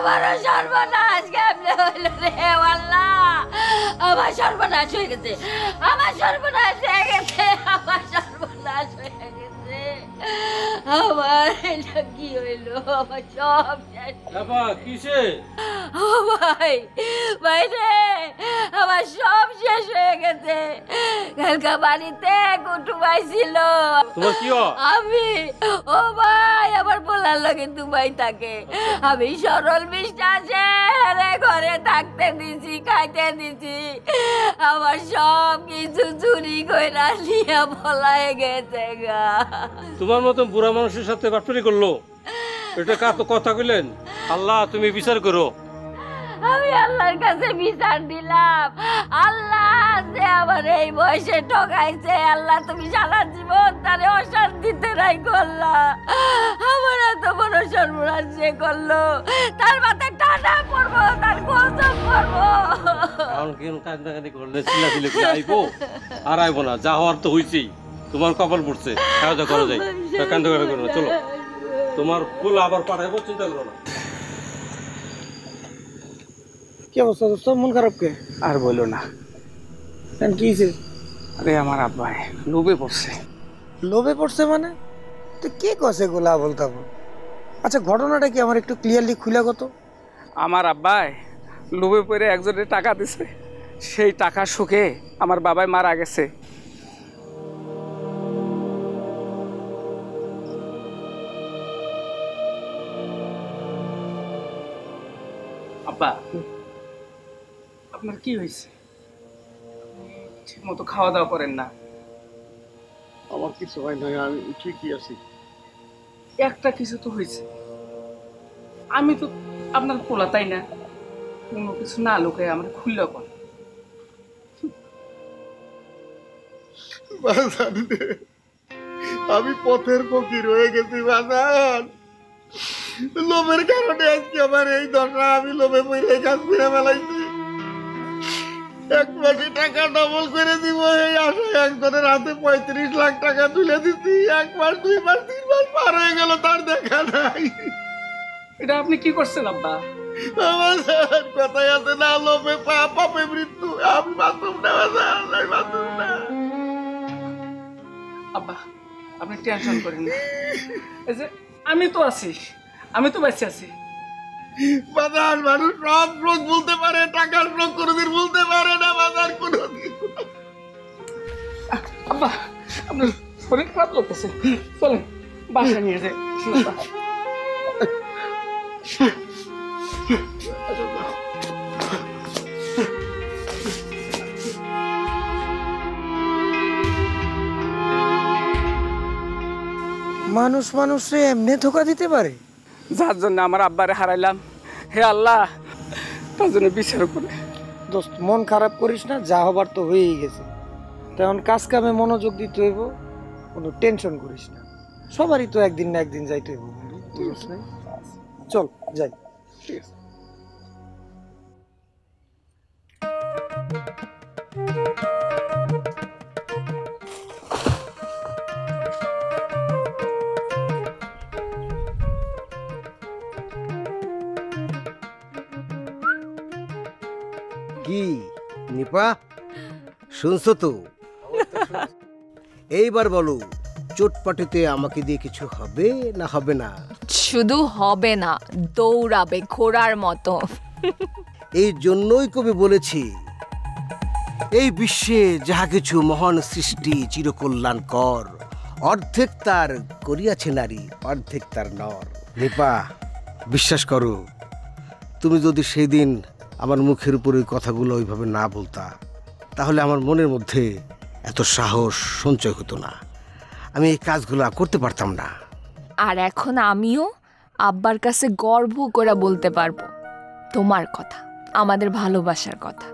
আমারও সর্বনাশ কেমনে হইল রে আল্লাহ, আমার সর্বনাশ হয়ে গেছে, আমার সর্বনাশ হয়ে গেছে, আমার সর্বনাশ হয়ে গেছে। আমার এটা কি হইলো, আমার সব শেষ। কিসে ও ভাই, ভাই রে, আমার সব শেষ হয়ে গেছে। কালকা বাড়িতে কুটুম আইছিল, তোমার কি আমি, ও ভাই আমার বলার লাগে দুবাই থাকে, আমি সরল বিশ্বাসে রে ঘরে থাকতে দিছি, খাইতে দিছি, আমার সব কিছু চুরি কইরা নিয়ে পলায় গেছে গা। তোমার মতন বুড়া মানুষের সাথে বাটপারি করলো, এটা কার তো কথা কইলেন? আল্লাহ তুমি বিচার করো। আমি আল্লাহর কাছে বিচার দিলাম, আল্লাহ যে আমার এই বয়সে ঠকাইছে, আল্লাহ তুমি সারা জীবন তারে অশান্তিতে রাই করলা, আমার এত বড় সর্বনাশ যে করলো, তার মাথায় টানা পড়বো, তার গজব পড়বো। এখন কেন কান্দাকাটি করলে চিল্লাচিল্লি করে আইবো? আর আইবো না, যা হওয়ার তো হইছেই, তোমার কপাল পড়ছে, সাহায্য করা যায়, কান্দাকাটি করো না, চলো তোমার ফুল আবার পাঠাইবো, চিন্তা করো না। কি অবস্থা দোস্ত, মন খারাপ কে? আর বললো না, কি হয়েছে? আরে আমার আব্বাই লোভে পড়ছে। লোভে পড়ছে মানে? তো কে কছে গোলা বলতাম? আচ্ছা ঘটনাটা কি আমার একটু ক্লিয়ারলি খুলে গত। আমার আব্বাই লোভে পড়ে একজনের টাকা দিছে, সেই টাকার সুখে আমার বাবাই মারা গেছে। আব্বা, আপনার কি হয়েছে? ঠিক মতো খাওয়া দাওয়া করেন না। আমার কিছু হয় না, আমি ঠিকই আছি। একটা কিছু তো হয়েছে, আমি তো আপনার পোলা, তাই না? কোনো কিছু না লোকে আমার খুললে কর। আমি পথের ফকির হয়ে গেছি বাজান, লোভের কারণে আজকে আমার এই দশা। আমি লোভে পড়ে কাজ করে ফেলাইছি, এক মাসে টাকা ডবল করে দিব এই আশায় একজনের হাতে 35 লাখ টাকা তুলে দিচ্ছি। 1 মাস 2 মাস 3 মাস পার হয়ে গেল, তার দেখা নাই। এটা আপনি কি করছেন আব্বা? আমার কথাই আছে না, লোভে পাপে মৃত্যু। আমি বাঁচুম না বাজান, আমি বাঁচুম না। আব্বা আপনি টেনশন করেন না, এই যে আমি তো আছি, আমি তো বেঁচে আছি। বাজার মানুষ সব রোগ বলতে পারে, টাকার রোগ কোনোদিন বলতে পারে না বাজার কোনোদিন। আব্বা আপনার শরীর খারাপ লাগতেছে, চলেন বাসা নিয়ে যাই। মানুষ মানুষে এমনি ধোকা দিতে পারে? যার জন্য আমার আব্বারে হারাইলাম, হে আল্লাহ তার জন্য বিচার করে। দোস্ত মন খারাপ করিস না, যা হবার তো হয়েই গেছে। তখন কাজ কামে মনোযোগ দিতে হইব, কোনো টেনশন করিস না। সবারই তো একদিন না একদিন যাইতে হইব। চল যাই। ঠিক আছে। কি নিপা, শুনছো তো? এইবার বলো, চোটপাটিতে আমাকে দিয়ে কিছু হবে না হবে না? শুধু হবে না, দৌড়াবে ঘোড়ার মতো। এই জন্যই কবি বলেছি, এই বিশ্বে যাহা কিছু মহান সৃষ্টি চিরকল্যাণকর, অর্ধেক তার করিয়াছে নারী, অর্ধেক তার নর। নিপা বিশ্বাস করো, তুমি যদি সেই দিন আমার মুখের উপরে কথাগুলো ওইভাবে না বলতা, তাহলে আমার মনের মধ্যে এত সাহস সঞ্চয় হতো না, আমি এই কাজগুলো করতে পারতাম না। আর এখন আমিও আব্বার কাছে গর্ব করে বলতে পারবো তোমার কথা, আমাদের ভালোবাসার কথা।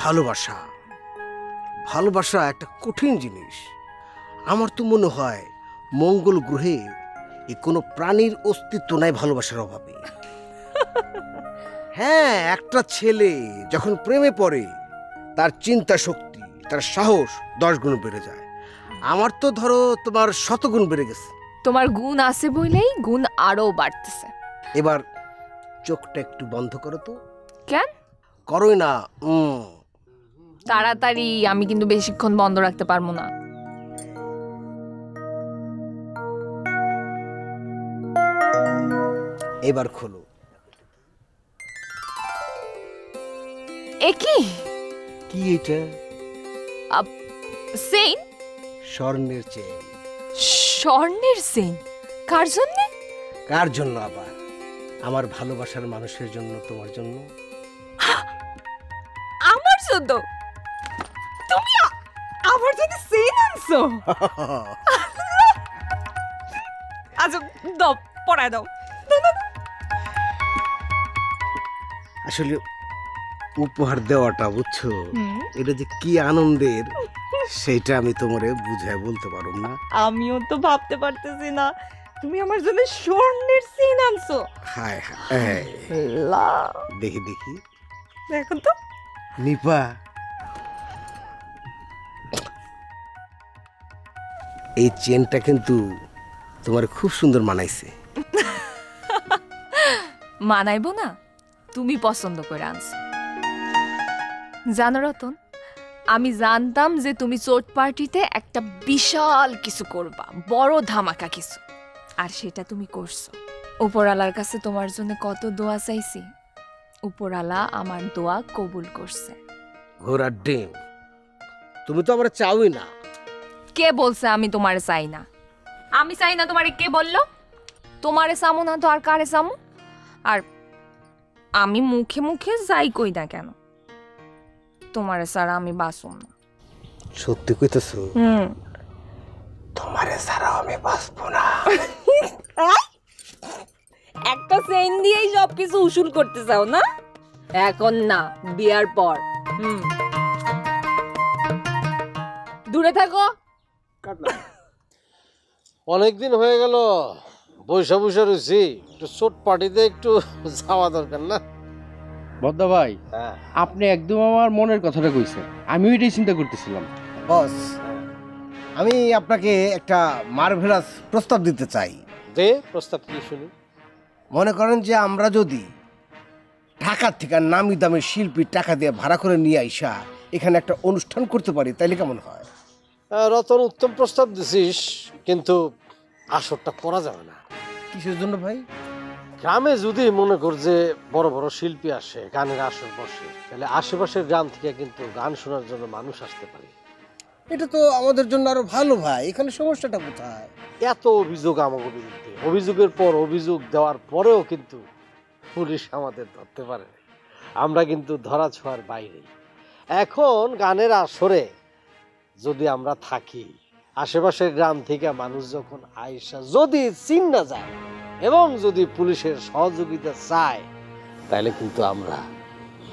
ভালোবাসা, ভালোবাসা একটা কঠিন জিনিস। আমার তো মনে হয় মঙ্গল গ্রহে কোনো প্রাণীর অস্তিত্ব নাই ভালোবাসার অভাবে। হ্যাঁ, একটা ছেলে যখন প্রেমে পড়ে, তার চিন্তা শক্তি, তার সাহস 10 গুণ বেড়ে যায়। আমার তো ধরো তোমার 100 গুণ বেড়ে গেছে। তোমার গুণ আছে বলেই গুণ আরো বাড়তেছে। এবার চোখটা একটু বন্ধ করো তো। কেন? করোই না। তাড়াতাড়ি, আমি কিন্তু বেশিক্ষণ বন্ধ রাখতে পারবো না। এবার খোলো। এ কি? কি এটা? চেইন? স্বর্ণের চেইন। স্বর্ণের চেইন? কার জন্য? কার জন্য আবার? আমার ভালোবাসার মানুষের জন্য, তোমার জন্য। আমার জন্য? তুমি আমার জন্য চেইন আনছো? আচ্ছা দাও, পরায় দাও। আসলে উপহার দেওয়াটা, বুঝছো, এটা যে কি আনন্দের সেটা আমি তোমারে বুঝায় বলতে পারব না। আমিও তো ভাবতে পারতেছি না তুমি আমার জন্য স্বর্ণের চেইন আনছো। হায় হায়, দেখি দেখি, দেখো তো। নিপা, এই চেনটা কিন্তু তোমার খুব সুন্দর মানাইছে। মানাইবো না? তুমি পছন্দ করে আনছো। জানো রতন, আমি জানতাম যে তুমি চোট পার্টিতে একটা বিশাল কিছু করবা, বড় ধামাকা কিছু, আর সেটা তুমি করছো। উপরালার কাছে তোমার জন্য কত দোয়া চাইছি, উপরালা আমার দোয়া কবুল করছে। ঘোড়ার ডিম, তুমি তো আমার চাওই না। কে বলছে আমি তোমারে চাই না? আমি চাই না তোমারে কে বললো? তোমারে চামো না তো আর কারে চামো? আর আমি মুখে মুখে যাই কই না কেন, তোমারে ছাড়া আমি বাঁচব না। সত্যি কইতেছো? তোমারে ছাড়া আমি বাঁচবো না। একটা চেইন দিয়েই সবকিছু উসুল করতে চাও না? এখন না, বিয়ার পর। দূরে থাকো। অনেকদিন হয়ে গেল বৈশা বৈশা রয়েছি, একটু ছোট পার্টিতে একটু যাওয়া দরকার না? বদ্দা ভাই, আপনি একদম আমার মনের কথাটা কইছেন, আমিও এটাই চিন্তা করতেছিলাম। বস, আমি আপনাকে একটা মার্ভেলাস প্রস্তাব দিতে চাই। দে, প্রস্তাব কি শুনি। মনে করেন যে আমরা যদি ঢাকা থেকে নামি দামি শিল্পীর টাকা দিয়ে ভাড়া করে নিয়ে আইসা এখানে একটা অনুষ্ঠান করতে পারি, তাইলে কেমন হয়? রতন, উত্তম প্রস্তাব দিছিস, কিন্তু আসরটা করা যাবে না। কিসের জন্য ভাই? গ্রামে যদি মনে কর যে বড় বড় শিল্পী আসে, গানের আসর বসে, তাহলে আশেপাশের গ্রাম থেকে কিন্তু গান শোনার জন্য মানুষ আসতে পারে। এটা তো আমাদের জন্য আরো ভালো ভাই, এখানে সমস্যাটা কোথায়? এত অভিযোগ আমাদের বিরুদ্ধে, অভিযোগের পর অভিযোগ দেওয়ার পরেও কিন্তু পুলিশ আমাদের ধরতে পারে। আমরা কিন্তু ধরা ছোঁয়ার বাইরে। এখন গানের আসরে যদি আমরা থাকি, আশেপাশের গ্রাম থেকে মানুষ যখন আইসা যদি চিন্না যায় এবং যদি পুলিশের সহযোগিতা চায়, তাহলে কিন্তু আমরা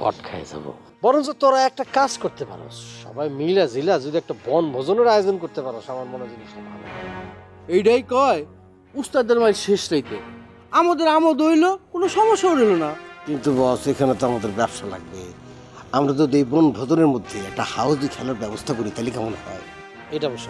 কট খাই যাব। বরঞ্চ তোরা একটা কাজ করতে পারো, সবাই মিলা জিলা যদি একটা বনভোজনের আয়োজন করতে পারো, আমার মনে জিনিসটা ভালো। এইটাই কয় উস্তাদের মাঝে শেষ রাইতে আমাদের আমোদ হইলো, কোনো সমস্যা হইল না। কিন্তু বস, এখানে তো আমাদের ব্যবসা লাগবে। আমরা যদি এই বনভোজনের মধ্যে একটা হাউজি খেলার ব্যবস্থা করি, তাহলে কেমন হয়? এটা অবশ্য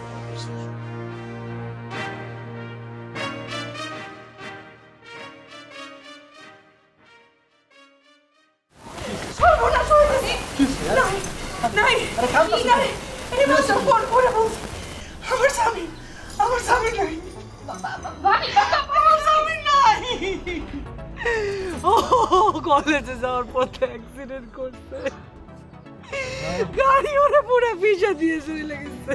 কলেজে যাওয়ার পথে অ্যাক্সিডেন্ট করছে, গাড়ি ওরে পুরো পিষে দিয়ে চলে গেছে।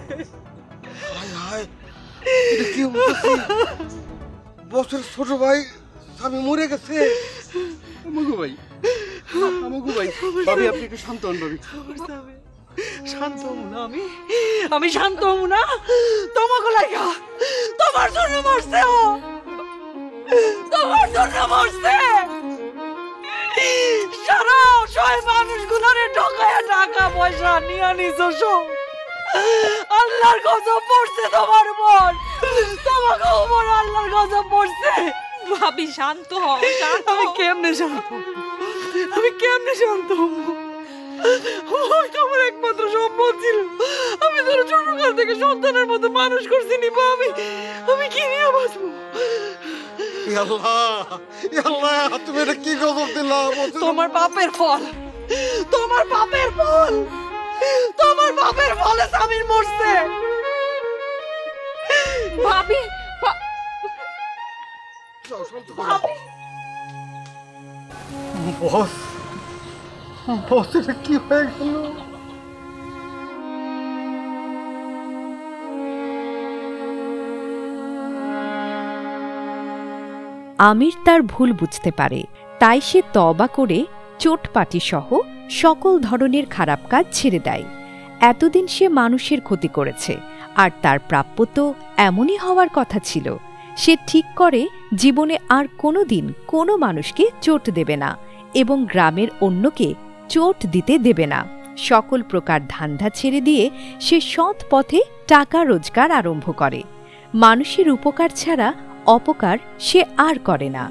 কি বসের ছোট ভাই স্বামী মরে গেছে। আমগো ভাই, আমগো ভাই, ভাবি আপনি একটু শান্ত হন ভাবি। শান্ত হবো না আমি শান্ত হবো না? তোমাকে লাগা, তোমার জন্য মরছে ও, তোমার জন্য মরছে। সারা অসহায় মানুষগুলোরে ঠকায়া টাকা পয়সা নিয়ে নিছো সব। আল্লাহর গজব পড়ছে তোমার উপর, তোমাকে উপর আল্লাহর গজব পড়ছে। ভাবি শান্ত হও। আমি কেমনে শান্ত হবো? আমি কেমনে শান্ত হবো? ওই তো আমার একমাত্র সম্পদ ছিল। আমি তোর ছোটকাল থেকে সন্তানের মতো মানুষ করছি নিপা। আমি কি নিয়ে বাঁচবো? তুমি এটা কি খবর দিলা? তোমার বাপের ফল, তোমার বাপের ফল, তোমার বাপের ফলে স্বামীর মরছে। ভাবি বস, বস এটা কি হয়ে গেল? আমির তার ভুল বুঝতে পারে, তাই সে তওবা করে চোটপাটি সহ সকল ধরনের খারাপ কাজ ছেড়ে দেয়। এতদিন সে মানুষের ক্ষতি করেছে, আর তার প্রাপ্য তো এমনই হওয়ার কথা ছিল। সে ঠিক করে জীবনে আর কোনো দিন কোনো মানুষকে চোট দেবে না এবং গ্রামের অন্যকে চোট দিতে দেবে না। সকল প্রকার ধান্দা ছেড়ে দিয়ে সে সৎ পথে টাকা রোজগার আরম্ভ করে। মানুষের উপকার ছাড়া অপকার সে আর করে না।